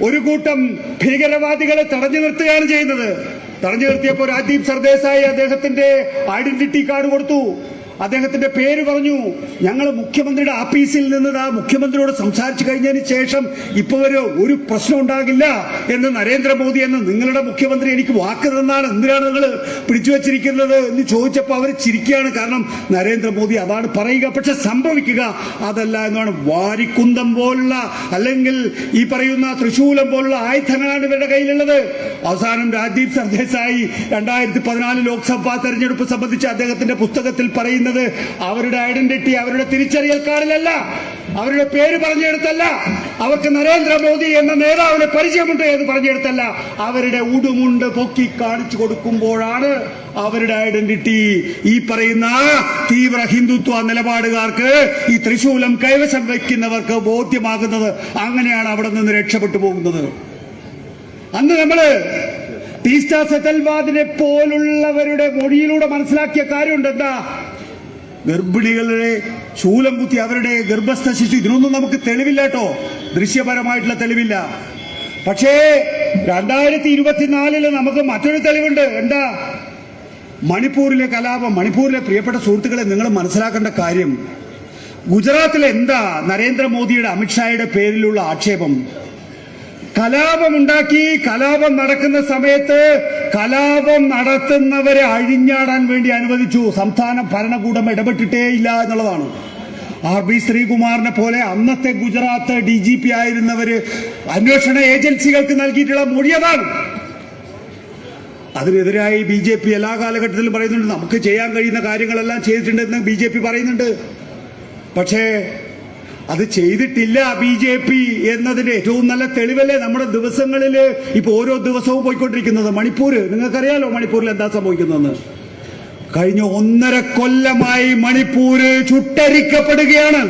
[SPEAKER 1] ഒരു കൂട്ടം ഭീകരവാദികളെ തടഞ്ഞു നിർത്തുകയാണ് ചെയ്യുന്നത്. തടഞ്ഞു നിർത്തിയപ്പോൾ രാജ്ദീപ് സർദേശായി അദ്ദേഹത്തിന്റെ ഐഡന്റിറ്റി കാർഡ് കൊടുത്തു, അദ്ദേഹത്തിന്റെ പേര് പറഞ്ഞു. ഞങ്ങൾ മുഖ്യമന്ത്രിയുടെ ആഫീസിൽ നിന്ന് മുഖ്യമന്ത്രിയോട് സംസാരിച്ചു കഴിഞ്ഞതിന് ശേഷം ഇപ്പൊ വരെ ഒരു പ്രശ്നം ഉണ്ടാകില്ല എന്ന് നരേന്ദ്രമോദി എന്ന് നിങ്ങളുടെ മുഖ്യമന്ത്രി എനിക്ക് വാക്ക് തന്നാണ്, എന്തിനാണ് നിങ്ങൾ പിടിച്ചു വെച്ചിരിക്കുന്നത് എന്ന് ചോദിച്ചപ്പോൾ അവർ ചിരിക്കുകയാണ്. കാരണം നരേന്ദ്രമോദി അതാണ് പറയുക, പക്ഷെ സംഭവിക്കുക അതല്ല എന്നാണ്. വാരിക്കുന്തം പോലുള്ള അല്ലെങ്കിൽ ഈ പറയുന്ന തൃശൂലം പോലുള്ള ആയുധങ്ങളാണ് ഇവരുടെ കയ്യിലുള്ളത്. അവസാനം രാജ്ദീപ് സർദേശായി 2014 ലോക്സഭാ തെരഞ്ഞെടുപ്പ് സംബന്ധിച്ച് അദ്ദേഹത്തിന്റെ പുസ്തകത്തിൽ പറയുന്നത് അവരുടെ ഐഡന്റിറ്റി അവരുടെ തിരിച്ചറിയൽ കാർഡിലല്ല, അവരുടെ പേര് പറഞ്ഞെടുത്തല്ല, അവർക്ക് നരേന്ദ്രമോദി എന്ന നേതാവിനെ പരിചയമുണ്ട് എന്ന് പറഞ്ഞെടുത്തല്ല, അവരുടെ ഉടുമുണ്ട് പൊക്കി കാണിച്ചു കൊടുക്കുമ്പോഴാണ് അവരുടെ ഐഡന്റിറ്റി ഈ പറയുന്ന തീവ്ര ഹിന്ദുത്വ നിലപാടുകാർക്ക്, ഈ തൃശൂലം കൈവശം വയ്ക്കുന്നവർക്ക് ബോധ്യമാകുന്നത്. അങ്ങനെയാണ് അവിടെ നിന്ന് രക്ഷപ്പെട്ടു പോകുന്നത്. അന്ന് നമ്മള് ടീസ്റ്റ സെറ്റൽവാദിനെ പോലുള്ളവരുടെ മൊഴിയിലൂടെ മനസ്സിലാക്കിയ കാര്യമുണ്ട്. എന്താ? ഗർഭിണികളുടെ ശൂലം കുത്തി അവരുടെ ഗർഭസ്ഥ ശിശു, ഇതിനൊന്നും നമുക്ക് തെളിവില്ല കേട്ടോ, ദൃശ്യപരമായിട്ടുള്ള തെളിവില്ല. പക്ഷേ 2024 നമുക്ക് മറ്റൊരു തെളിവുണ്ട്. എന്താ? മണിപ്പൂരിലെ കലാപം. മണിപ്പൂരിലെ പ്രിയപ്പെട്ട സുഹൃത്തുക്കളെ, നിങ്ങൾ മനസ്സിലാക്കേണ്ട കാര്യം, ഗുജറാത്തിലെ എന്താ നരേന്ദ്രമോദിയുടെ അമിത്ഷായുടെ പേരിലുള്ള ആക്ഷേപം? കലാപമുണ്ടാക്കി, കലാപം നടക്കുന്ന സമയത്ത് കലാപം നടത്തുന്നവരെ അഴിഞ്ഞാടാൻ വേണ്ടി അനുവദിച്ചു. സംസ്ഥാന ഭരണകൂടം ഇടപെട്ടിട്ടേ ഇല്ല എന്നുള്ളതാണ്. RB ശ്രീകുമാറിനെ പോലെ അന്നത്തെ ഗുജറാത്ത് DGP ആയിരുന്നവര് അന്വേഷണ ഏജൻസികൾക്ക് നൽകിയിട്ടുള്ള മൊഴിയതാണ്. അതിനെതിരായി BJP എല്ലാ കാലഘട്ടത്തിലും പറയുന്നുണ്ട്, നമുക്ക് ചെയ്യാൻ കഴിയുന്ന കാര്യങ്ങളെല്ലാം ചെയ്തിട്ടുണ്ടെന്ന് BJP പറയുന്നുണ്ട്. പക്ഷേ അത് ചെയ്തിട്ടില്ല BJP എന്നതിന്റെ ഏറ്റവും നല്ല തെളിവല്ലേ നമ്മുടെ ദിവസങ്ങളിൽ ഇപ്പൊ ഓരോ ദിവസവും പോയിക്കൊണ്ടിരിക്കുന്നത്. മണിപ്പൂര്, നിങ്ങൾക്കറിയാലോ മണിപ്പൂരിൽ എന്താ സംഭവിക്കുന്നതെന്ന്. കഴിഞ്ഞ 1.5 കൊല്ലമായി മണിപ്പൂര് ചുട്ടരിക്കപ്പെടുകയാണ്.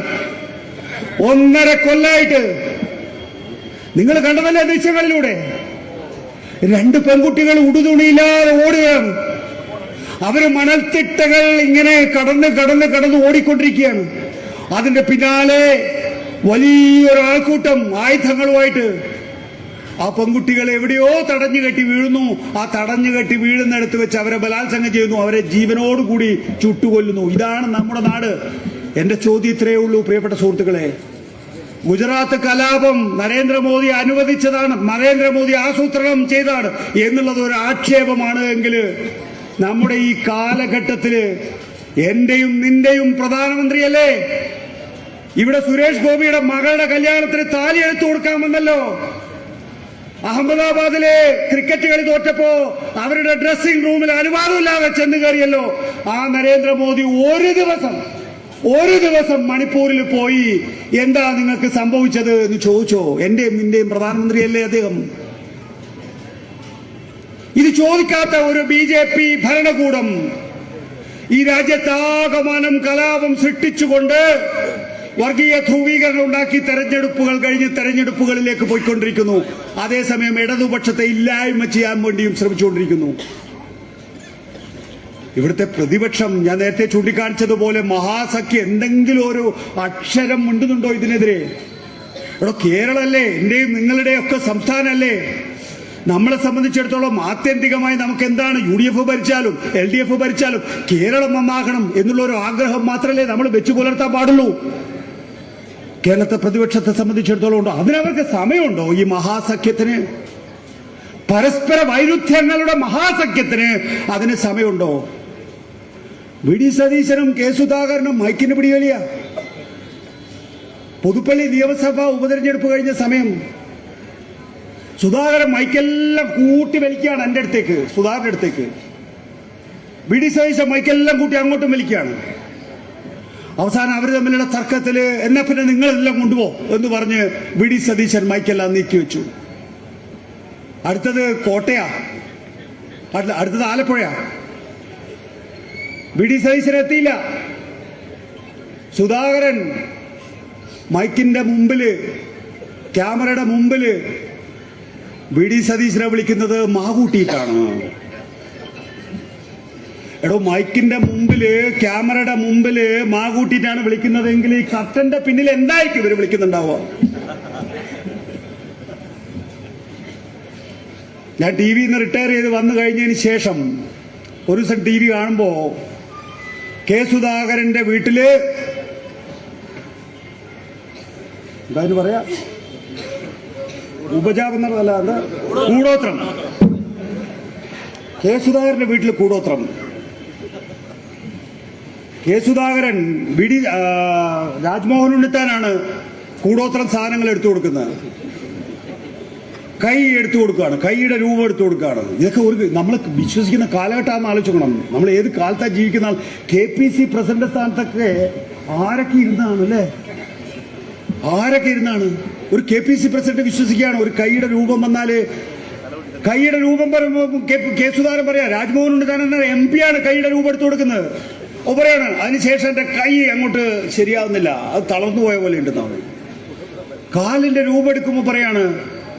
[SPEAKER 1] 1.5 കൊല്ലമായിട്ട് നിങ്ങൾ കണ്ടതല്ലേ ദൃശ്യങ്ങളിലൂടെ? 2 പെൺകുട്ടികൾ ഉടുതുണിയില്ലാതെ ഓടുകയാണ്. അവര് മണൽത്തിട്ടകൾ ഇങ്ങനെ കടന്ന് ഓടിക്കൊണ്ടിരിക്കുകയാണ്. അതിന്റെ പിന്നാലെ വലിയൊരാൾക്കൂട്ടം ആയുധങ്ങളുമായിട്ട് ആ പെൺകുട്ടികൾ എവിടെയോ തടഞ്ഞു കെട്ടി വീഴുന്നു. ആ തടഞ്ഞു കെട്ടി വീഴുന്നിടത്ത് വെച്ച് അവരെ ബലാത്സംഗം ചെയ്യുന്നു, അവരെ ജീവനോടുകൂടി ചുട്ടുകൊല്ലുന്നു. ഇതാണ് നമ്മുടെ നാട്. എന്റെ ചോദ്യം ഇത്രയേ ഉള്ളൂ പ്രിയപ്പെട്ട സുഹൃത്തുക്കളെ. ഗുജറാത്ത് കലാപം നരേന്ദ്രമോദി അനുവദിച്ചതാണ്, നരേന്ദ്രമോദി ആസൂത്രണം ചെയ്തതാണ് എന്നുള്ളത് ഒരു ആക്ഷേപമാണ് എങ്കിൽ നമ്മുടെ ഈ കാലഘട്ടത്തില് എന്റെയും നിന്റെയും പ്രധാനമന്ത്രിയല്ലേ ഇവിടെ സുരേഷ് ഗോപിയുടെ മകളുടെ കല്യാണത്തിന് താലി എടുത്തു കൊടുക്കാമെന്നല്ലോ. അഹമ്മദാബാദിലെ ക്രിക്കറ്റ് കളി തോറ്റപ്പോ അവരുടെ ഡ്രസ്സിംഗ് റൂമിൽ അനുവാദമില്ലാതെ ചെന്ന് കയറിയല്ലോ. ആ നരേന്ദ്രമോദി ഒരു ദിവസം മണിപ്പൂരിൽ പോയി എന്താ നിങ്ങൾക്ക് സംഭവിച്ചത് എന്ന് ചോദിച്ചോ? എന്റെയും നിന്റെയും പ്രധാനമന്ത്രിയല്ലേ അദ്ദേഹം? ഇത് ചോദിക്കാത്ത ഒരു BJP ഭരണകൂടം ഈ രാജ്യത്താകമാനം കലാപം സൃഷ്ടിച്ചുകൊണ്ട് വർഗീയ ധ്രുവീകരണം ഉണ്ടാക്കി തെരഞ്ഞെടുപ്പുകൾ കഴിഞ്ഞ് തെരഞ്ഞെടുപ്പുകളിലേക്ക് പോയിക്കൊണ്ടിരിക്കുന്നു. അതേസമയം ഇടതുപക്ഷത്തെ ഇല്ലായ്മ ചെയ്യാൻ വേണ്ടിയും ശ്രമിച്ചുകൊണ്ടിരിക്കുന്നു. ഇവിടുത്തെ പ്രതിപക്ഷം ഞാൻ നേരത്തെ ചൂണ്ടിക്കാണിച്ചതുപോലെ മഹാസഖ്യം എന്തെങ്കിലും ഒരു അക്ഷരം മിണ്ടുന്നുണ്ടോ ഇതിനെതിരെ? ഇവിടെ കേരളമല്ലേ, എന്റെയും നിങ്ങളുടെയും ഒക്കെ സംസ്ഥാനമല്ലേ? നമ്മളെ സംബന്ധിച്ചിടത്തോളം ആത്യന്തികമായി നമുക്ക് എന്താണ്, UDF ഭരിച്ചാലും LDF ഭരിച്ചാലും കേരളം നന്നാകണം എന്നുള്ള ഒരു ആഗ്രഹം മാത്രമല്ലേ നമ്മൾ വെച്ചു പുലർത്താൻ പാടുള്ളൂ. കേരളത്തെ പ്രതിപക്ഷത്തെ സംബന്ധിച്ചിടത്തോളം ഉണ്ടോ? അതിനവർക്ക് സമയമുണ്ടോ? ഈ മഹാസഖ്യത്തിന്, പരസ്പര വൈരുദ്ധ്യങ്ങളുടെ മഹാസഖ്യത്തിന് അതിന് സമയമുണ്ടോ? VD സതീശനും K സുധാകരനും മൈക്കിന് പിടിവലിയ. പുതുപ്പള്ളി നിയമസഭാ ഉപതെരഞ്ഞെടുപ്പ് കഴിഞ്ഞ സമയം സുധാകരൻ മൈക്കെല്ലാം കൂട്ടി വലിക്കുകയാണ് എൻ്റെ അടുത്തേക്ക്, സുധാകരൻ്റെ അടുത്തേക്ക്. VD സതീശൻ മൈക്കെല്ലാം കൂട്ടി അങ്ങോട്ടും വലിക്കുകയാണ്. അവസാനം അവർ തമ്മിലുള്ള തർക്കത്തിൽ എന്നെ പിന്നെ നിങ്ങളെല്ലാം കൊണ്ടുപോകും എന്ന് പറഞ്ഞ് VD സതീശൻ മൈക്കെല്ലാം നീക്കി വെച്ചു. അടുത്തത് കോട്ടയാ, അടുത്തത് ആലപ്പുഴയാ. VD സതീശൻ എത്തിയില്ല. സുധാകരൻ മൈക്കിന്റെ മുമ്പില്, ക്യാമറയുടെ മുമ്പില് VD സതീശനെ വിളിക്കുന്നത് മാകൂട്ടിയിട്ടാണ്. എടോ, മൈക്കിന്റെ മുമ്പില്, ക്യാമറയുടെ മുമ്പില് മാകൂട്ടിയിട്ടാണ് വിളിക്കുന്നതെങ്കിൽ ഈ കർട്ടന്റെ പിന്നിൽ എന്തായിരിക്കും ഇവര് വിളിക്കുന്നുണ്ടാവുക? ഞാൻ TV റിട്ടയർ ചെയ്ത് വന്നു കഴിഞ്ഞതിന് ശേഷം ഒരു ദിവസം TV കാണുമ്പോ K സുധാകരന്റെ വീട്ടില് എന്തായാലും പറയാ, ഉപജാപം എന്നല്ല, എന്താ, കൂടോത്രം. K സുധാകരന്റെ വീട്ടിൽ കൂടോത്രം. K സുധാകരൻ രാജ്മോഹൻ ഉണ്ണിത്താനാണ് കൂടോത്രം സാധനങ്ങൾ എടുത്തു കൊടുക്കുന്നത്. കൈ എടുത്തു കൊടുക്കുകയാണ്, കൈയുടെ രൂപം എടുത്തു കൊടുക്കുകയാണ്. ഇതൊക്കെ ഒരു നമ്മൾ വിശ്വസിക്കുന്ന കാലഘട്ടമാണെന്ന് ആലോചിക്കണം. നമ്മൾ ഏത് കാലത്താണ് ജീവിക്കുന്ന? KPC പ്രസിഡന്റ് സ്ഥാനത്തൊക്കെ ആരൊക്കെ ഇരുന്നാണ് അല്ലേ? ആരൊക്കെ ഇരുന്നാണ്? ഒരു KPC പ്രസിഡന്റ് വിശ്വസിക്കുകയാണ് ഒരു കൈയുടെ രൂപം വന്നാല്, കൈയുടെ രൂപം പറയുമ്പോൾ K സുധാകരൻ പറയാ രാജ്മോഹൻ ഉണ്ണിത്താൻ എന്ന MP ആണ് കൈയുടെ രൂപം എടുത്തു കൊടുക്കുന്നത്. പറയാണ് അതിനുശേഷം എന്റെ കൈ അങ്ങോട്ട് ശരിയാവുന്നില്ല, അത് തളർന്നു പോയ പോലെ ഉണ്ടെന്നാണ്. കാലിന്റെ രൂപം എടുക്കുമ്പോൾ പറയാണ്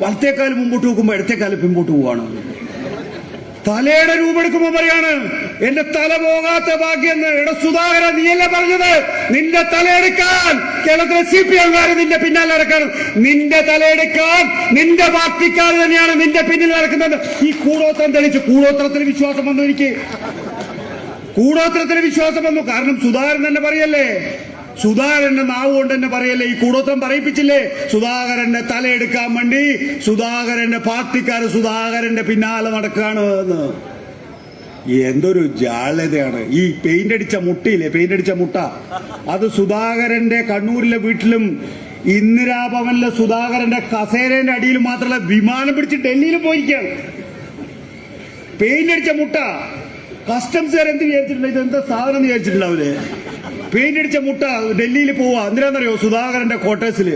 [SPEAKER 1] വലത്തേക്കാൽ മുമ്പോട്ട് നോക്കുമ്പോൾ ഇടത്തേക്കാല് പിമ്പോട്ട് പോവാണ്. തലയുടെ രൂപം എടുക്കുമ്പോൾ പറയാണ് എന്റെ തല പോകാത്ത ഭാഗ്യം. എടാ സുധാകരൻ, നീയല്ലേ പറഞ്ഞത് നിന്റെ തലയെടുക്കാൻ കേരളത്തിലെ CPM നിന്റെ പിന്നാലെ നടക്കണം? നിന്റെ തലയെടുക്കാൻ നിന്റെ പാർട്ടിക്കാർ തന്നെയാണ് നിന്റെ പിന്നിൽ നടക്കുന്നത്. ഈ കൂടോത്രം തെളിച്ചു. കൂടോത്രത്തിന് വിശ്വാസം വന്നു. എനിക്ക് കൂടോത്രത്തിന് വിശ്വാസം വന്നു. കാരണം സുധാകരൻ തന്നെ പറയല്ലേ, സുധാകരന്റെ നാവ് കൊണ്ട് തന്നെ പറയല്ലേ, ഈ കൂടോത്രം പറയിപ്പിച്ചില്ലേ? സുധാകരന്റെ തലയെടുക്കാൻ വേണ്ടി സുധാകരന്റെ പാർട്ടിക്കാർ സുധാകരന്റെ പിന്നാലെ നടക്കുകയാണ് എന്ന്. എന്തൊരു ജാള്യതയാണ്! ഈ പെയിന്റ് അടിച്ച മുട്ടയില്ലേ, പെയിന്റ് അടിച്ച മുട്ട, അത് സുധാകരന്റെ കണ്ണൂരിലെ വീട്ടിലും ഇന്ദിരാഭവനിലെ സുധാകരന്റെ കസേരന്റെ അടിയിൽ മാത്രമല്ല വിമാനം പിടിച്ച് ഡൽഹിയിൽ പോയിരിക്കുകയാണ്. പെയിന്റ് അടിച്ച മുട്ട. കസ്റ്റംസുകാർ എന്ത് വിചാരിച്ചിട്ടുണ്ട്? ഇതെന്താ സാധനം എന്ന് വിചാരിച്ചിട്ടുണ്ടാവില്ലേ? പെയിന്റ് അടിച്ച മുട്ട ഡൽഹിയിൽ പോവാ. എന്തിനാണെന്നറിയോ? സുധാകരന്റെ ക്വാർട്ടേഴ്സില്.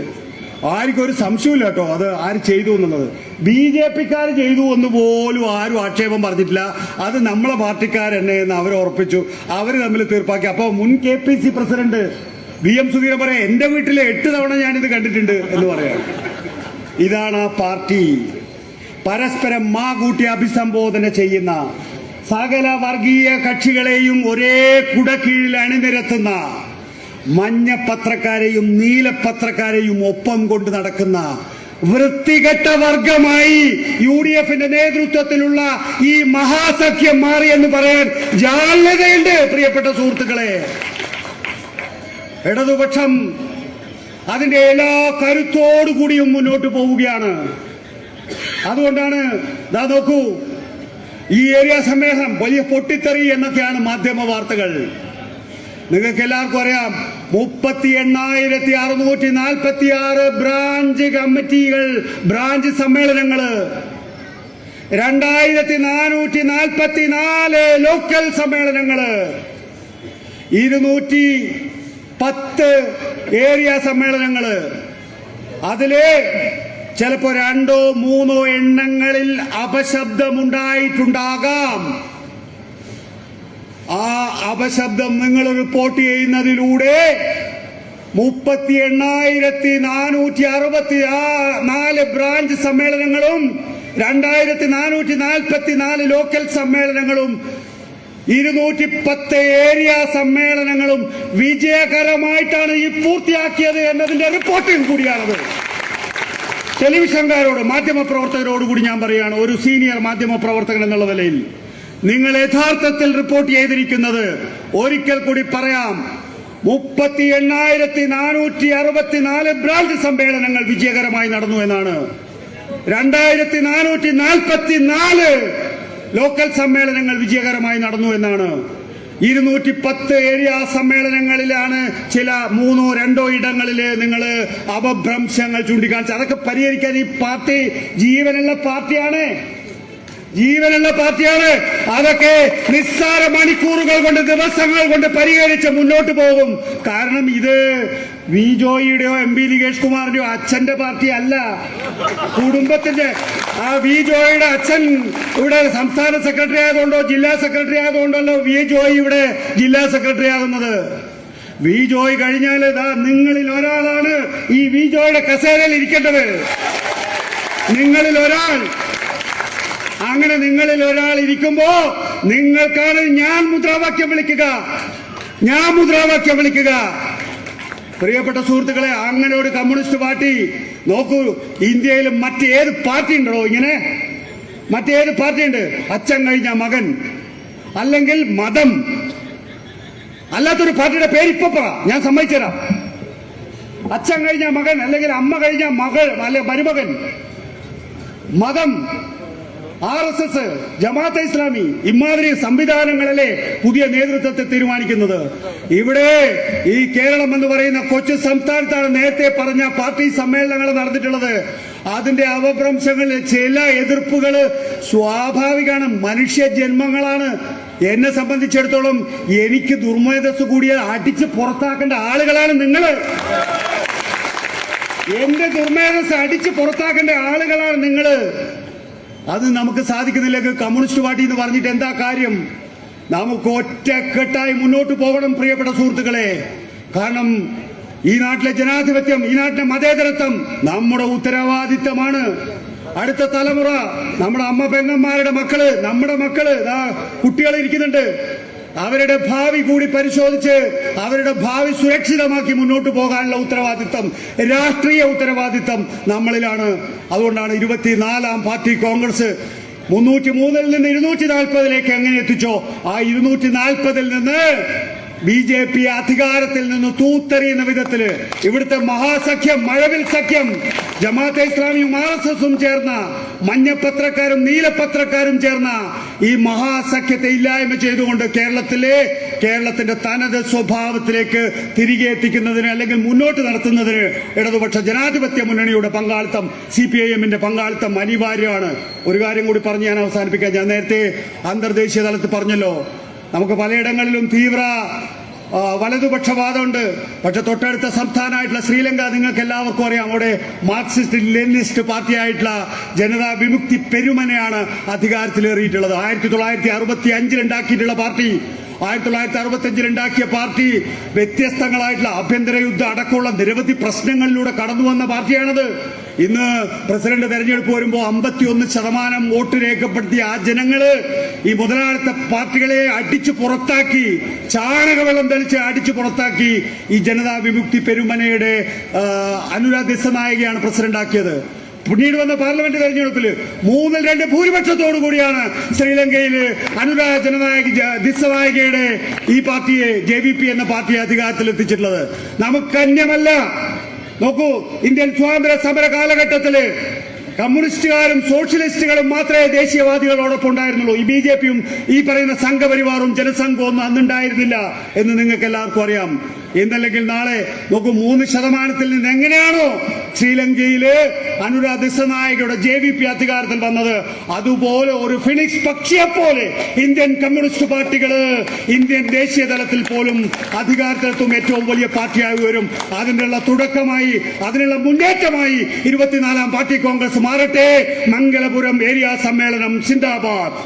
[SPEAKER 1] ആർക്കും ഒരു സംശയമില്ല കേട്ടോ അത് ആര് ചെയ്തു എന്നുള്ളത്. BJPക്കാർ ചെയ്തു എന്ന് പോലും ആരും ആക്ഷേപം പറഞ്ഞിട്ടില്ല. അത് നമ്മളെ പാർട്ടിക്കാരെന്നെ എന്ന് അവർ ഉറപ്പിച്ചു. അവർ തമ്മിൽ തീർപ്പാക്കി. അപ്പൊ മുൻ KPC പ്രസിഡന്റ് VM സുധീരൻ പറയാം എന്റെ വീട്ടിലെ 8 തവണ ഞാനിത് കണ്ടിട്ടുണ്ട് എന്ന് പറയാണ്. ഇതാണ് ആ പാർട്ടി. പരസ്പരം മാകൂട്ടി അഭിസംബോധന ചെയ്യുന്ന, സകല വർഗീയ കക്ഷികളെയും ഒരേ കുടക്കീഴിൽ അണിനിരത്തുന്ന, മഞ്ഞ പത്രക്കാരെയും നീലപത്രക്കാരെയും ഒപ്പം കൊണ്ട് നടക്കുന്ന വൃത്തികെട്ട വർഗമായി UDFന്റെ നേതൃത്വത്തിലുള്ള ഈ മഹാസഖ്യം മാറിയെന്ന് പറയാൻ ജാള്യതയുണ്ട് പ്രിയപ്പെട്ട സുഹൃത്തുക്കളെ. ഇടതുപക്ഷം അതിന്റെ എല്ലാ കരുത്തോടുകൂടിയും മുന്നോട്ട് പോവുകയാണ്. അതുകൊണ്ടാണ് ദാ നോക്കൂ, ഈ ഏരിയ സമ്മേളനം വലിയ പൊട്ടിത്തെറി എന്നൊക്കെയാണ് മാധ്യമ വാർത്തകൾ. നിങ്ങൾക്ക് എല്ലാവർക്കും അറിയാം 38,646 ബ്രാഞ്ച് കമ്മിറ്റികൾ, ബ്രാഞ്ച് സമ്മേളനങ്ങള്, 2,444 ലോക്കൽ സമ്മേളനങ്ങള്, 210 ഏരിയ സമ്മേളനങ്ങള്. അതില് ചിലപ്പോ 2 or 3 എണ്ണങ്ങളിൽ അപശബ്ദമുണ്ടായിട്ടുണ്ടാകാം. ആ അപശബ്ദം നിങ്ങൾ റിപ്പോർട്ട് ചെയ്യുന്നതിലൂടെ 38,464 ബ്രാഞ്ച് സമ്മേളനങ്ങളും 2,444 ലോക്കൽ സമ്മേളനങ്ങളും 210 ഏരിയ സമ്മേളനങ്ങളും വിജയകരമായിട്ടാണ് ഈ പൂർത്തിയാക്കിയത് എന്നതിന്റെ റിപ്പോർട്ടിംഗ് കൂടിയാണത്. ടെലിവിഷൻകാരോട്, മാധ്യമപ്രവർത്തകരോട് കൂടി ഞാൻ പറയുകയാണ്, ഒരു സീനിയർ മാധ്യമപ്രവർത്തകൻ എന്നുള്ള നിലയിൽ നിങ്ങൾ യഥാർത്ഥത്തിൽ റിപ്പോർട്ട് ചെയ്തിരിക്കുന്നത്, ഒരിക്കൽ കൂടി പറയാം, 38,464 ബ്രാഞ്ച് സമ്മേളനങ്ങൾ വിജയകരമായി നടന്നു എന്നാണ്. 2,444 ലോക്കൽ സമ്മേളനങ്ങൾ വിജയകരമായി നടന്നു എന്നാണ്. 210 ഏരിയ സമ്മേളനങ്ങളിലാണ് ചില 1 or 2 ഇടങ്ങളിൽ നിങ്ങൾ അപഭ്രംശങ്ങൾ ചൂണ്ടിക്കാണിച്ചത്. അതൊക്കെ പരിഹരിക്കാൻ ഈ പാർട്ടി ജീവനുള്ള പാർട്ടിയാണ്. അതൊക്കെ നിസ്സാര മണിക്കൂറുകൾ കൊണ്ട്, ദിവസങ്ങൾ കൊണ്ട് പരിഹരിച്ച് മുന്നോട്ട് പോകും. കാരണം ഇത് വി ജോയിയുടെയോ MP നികേഷ് കുമാറിന്റെയോ അച്ഛന്റെ പാർട്ടി അല്ല, കുടുംബത്തിന്റെ. ആ വി ജോയിയുടെ അച്ഛൻ ഇവിടെ സംസ്ഥാന സെക്രട്ടറി ആയതുകൊണ്ടോ ജില്ലാ സെക്രട്ടറി ആയതുകൊണ്ടല്ലോ വി ജോയി ഇവിടെ ജില്ലാ സെക്രട്ടറി ആകുന്നത്. വി ജോയ് കഴിഞ്ഞാൽ നിങ്ങളിൽ ഒരാളാണ് ഈ വി ജോയിയുടെ കസേരയിൽ ഇരിക്കേണ്ടത്. നിങ്ങളിൽ ഒരാൾ. അങ്ങനെ നിങ്ങളിൽ ഒരാൾ ഇരിക്കുമ്പോ നിങ്ങൾക്കാണ് ഞാൻ മുദ്രാവാക്യം വിളിക്കുക. പ്രിയപ്പെട്ട സുഹൃത്തുക്കളെ, അങ്ങനെ ഒരു കമ്മ്യൂണിസ്റ്റ് പാർട്ടി നോക്കൂ, ഇന്ത്യയിൽ മറ്റേത് പാർട്ടി ഉണ്ടോ ഇങ്ങനെ? മറ്റേത് പാർട്ടിയുണ്ട്? അച്ഛൻ കഴിഞ്ഞ മകൻ, അല്ലെങ്കിൽ മതം, അല്ലാത്തൊരു പാർട്ടിയുടെ പേര് ഇപ്പൊ പറ, ഞാൻ സമ്മതിച്ചുതരാം. അച്ഛൻ കഴിഞ്ഞ മകൻ, അല്ലെങ്കിൽ അമ്മ കഴിഞ്ഞ മകൾ, അല്ലെ മരുമകൻ, മതം, RSS, ജമാഅത്തെ ഇസ്ലാമി, ഇമാതിരി സംവിധാനങ്ങളിലെ പുതിയ നേതൃത്വത്തെ തീരുമാനിക്കുന്നത്. ഇവിടെ ഈ കേരളം എന്ന് പറയുന്ന കൊച്ചു സംസ്ഥാനത്താണ് നേരത്തെ പറഞ്ഞ പാർട്ടി സമ്മേളനങ്ങൾ നടന്നിട്ടുള്ളത്. അതിന്റെ അപഭ്രംശങ്ങളിൽ ചില എതിർപ്പുകൾ സ്വാഭാവികമാണ്, മനുഷ്യ ജന്മങ്ങളാണ്. എന്നെ സംബന്ധിച്ചിടത്തോളം എനിക്ക് ദുർമേധസ് കൂടിയ അടിച്ച് പുറത്താക്കേണ്ട ആളുകളാണ് നിങ്ങൾ. എന്റെ ദുർമേധസ് അടിച്ച് പുറത്താക്കേണ്ട ആളുകളാണ് നിങ്ങൾ. അത് നമുക്ക് സാധിക്കുന്നില്ലെങ്കിൽ കമ്മ്യൂണിസ്റ്റ് പാർട്ടി എന്ന് പറഞ്ഞിട്ട് എന്താ കാര്യം? നമുക്ക് ഒറ്റക്കെട്ടായി മുന്നോട്ട് പോകണം പ്രിയപ്പെട്ട സുഹൃത്തുക്കളെ. കാരണം ഈ നാട്ടിലെ ജനാധിപത്യം, ഈ നാട്ടിലെ മതേതരത്വം നമ്മുടെ ഉത്തരവാദിത്തമാണ്. അടുത്ത തലമുറ, നമ്മുടെ അമ്മ പെങ്ങന്മാരുടെ മക്കള്, നമ്മുടെ മക്കള്, കുട്ടികൾ ഇരിക്കുന്നുണ്ട്. അവരുടെ ഭാവി കൂടി പരിശോധിച്ച് അവരുടെ ഭാവി സുരക്ഷിതമാക്കി മുന്നോട്ട് പോകാനുള്ള ഉത്തരവാദിത്തം, രാഷ്ട്രീയ ഉത്തരവാദിത്തം നമ്മളിലാണ്. അതുകൊണ്ടാണ് 24ാം പാർട്ടി കോൺഗ്രസ് 303-ൽ നിന്ന് 240-ലേക്ക് എങ്ങനെ എത്തിച്ചോ, ആ 240-ൽ നിന്ന് BJP അധികാരത്തിൽ നിന്ന് തൂത്തെറിയുന്ന വിധത്തില് ഇവിടുത്തെ മഹാസഖ്യം, മഴവിൽ സഖ്യം, ജമാഅത്തെ ഇസ്ലാമിയും RSSഉം ചേർന്ന, മഞ്ഞപ്പത്രക്കാരും നീലപ്പത്രക്കാരും ചേർന്ന ഈ മഹാസഖ്യത്തെ ഇല്ലായ്മ ചെയ്തുകൊണ്ട് കേരളത്തിന്റെ തനത് സ്വഭാവത്തിലേക്ക് തിരികെ എത്തിക്കുന്നതിന്, അല്ലെങ്കിൽ മുന്നോട്ട് നടത്തുന്നതിന് ഇടതുപക്ഷ ജനാധിപത്യ മുന്നണിയുടെ പങ്കാളിത്തം, CPIMന്റെ പങ്കാളിത്തം അനിവാര്യമാണ്. ഒരു കാര്യം കൂടി പറഞ്ഞ് ഞാൻ അവസാനിപ്പിക്കാം. ഞാൻ നേരത്തെ അന്തർദേശീയ തലത്തിൽ പറഞ്ഞല്ലോ, നമുക്ക് പലയിടങ്ങളിലും തീവ്ര വലതുപക്ഷവാദമുണ്ട്. പക്ഷെ തൊട്ടടുത്ത സംസ്ഥാനമായിട്ടുള്ള ശ്രീലങ്ക നിങ്ങൾക്ക് എല്ലാവർക്കും അറിയാം, അവിടെ മാർക്സിസ്റ്റ് ലെനിനിസ്റ്റ് പാർട്ടിയായിട്ടുള്ള ജനതാ വിമുക്തി പെരുമനയാണ് അധികാരത്തിലേറിയിട്ടുള്ളത്. 1965 ഉണ്ടാക്കിയിട്ടുള്ള പാർട്ടി, 1965 ഉണ്ടാക്കിയ പാർട്ടി വ്യത്യസ്തങ്ങളായിട്ടുള്ള ആഭ്യന്തര യുദ്ധം അടക്കമുള്ള നിരവധി പ്രശ്നങ്ങളിലൂടെ കടന്നു വന്ന പാർട്ടിയാണത്. ഇന്ന് പ്രസിഡന്റ് തെരഞ്ഞെടുപ്പ് വരുമ്പോൾ 51% വോട്ട് രേഖപ്പെടുത്തിയ ആ ജനങ്ങള് ഈ മുതലാളിത്ത പാർട്ടികളെ അടിച്ചു പുറത്താക്കി, ചാണകവെള്ളം തെളിച്ച് അടിച്ചു പുറത്താക്കി ഈ ജനതാ വിമുക്തി പെരുമനയുടെ അനുരാഗ് ദിസനായകയാണ് പ്രസിഡന്റാക്കിയത്. പിന്നീട് വന്ന പാർലമെന്റ് തെരഞ്ഞെടുപ്പിൽ 3-2 ഭൂരിപക്ഷത്തോടു കൂടിയാണ് ശ്രീലങ്കയിൽ അനുരാഗ് ദിസനായകയുടെ ഈ പാർട്ടിയെ, JVP എന്ന പാർട്ടിയെ അധികാരത്തിൽ എത്തിച്ചിട്ടുള്ളത്. നമുക്കന്യമല്ല. നോക്കൂ, ഇന്ത്യൻ സ്വാതന്ത്ര്യ സമര കാലഘട്ടത്തില് കമ്മ്യൂണിസ്റ്റുകാരും സോഷ്യലിസ്റ്റുകളും മാത്രമേ ദേശീയവാദികളോടൊപ്പം ഉണ്ടായിരുന്നുള്ളൂ. ഈ BJP-യും ഈ പറയുന്ന സംഘപരിവാറും ജനസംഘവും ഒന്നും അന്നുണ്ടായിരുന്നില്ല എന്ന് നിങ്ങൾക്ക് എല്ലാവർക്കും അറിയാം. ഇന്നല്ലെങ്കിൽ നാളെ നോക്കൂ, 3% നിന്ന് എങ്ങനെയാണോ ശ്രീലങ്കയില് അനുരാ ദിസനായകയുടെ JVP അധികാരത്തിൽ വന്നത്, അതുപോലെ ഒരു ഫിനിക്സ് പക്ഷിയെ പോലെ ഇന്ത്യൻ കമ്മ്യൂണിസ്റ്റ് പാർട്ടികള് ഇന്ത്യൻ ദേശീയ തലത്തിൽ പോലും അധികാരത്തിലെത്തും, ഏറ്റവും വലിയ പാർട്ടിയായി വരും. അതിനുള്ള തുടക്കമായി, അതിനുള്ള മുന്നേറ്റമായി 24-ാം പാർട്ടി കോൺഗ്രസ് മാറട്ടെ. മംഗലപുരം ഏരിയ സമ്മേളനം സിന്ദാബാദ്.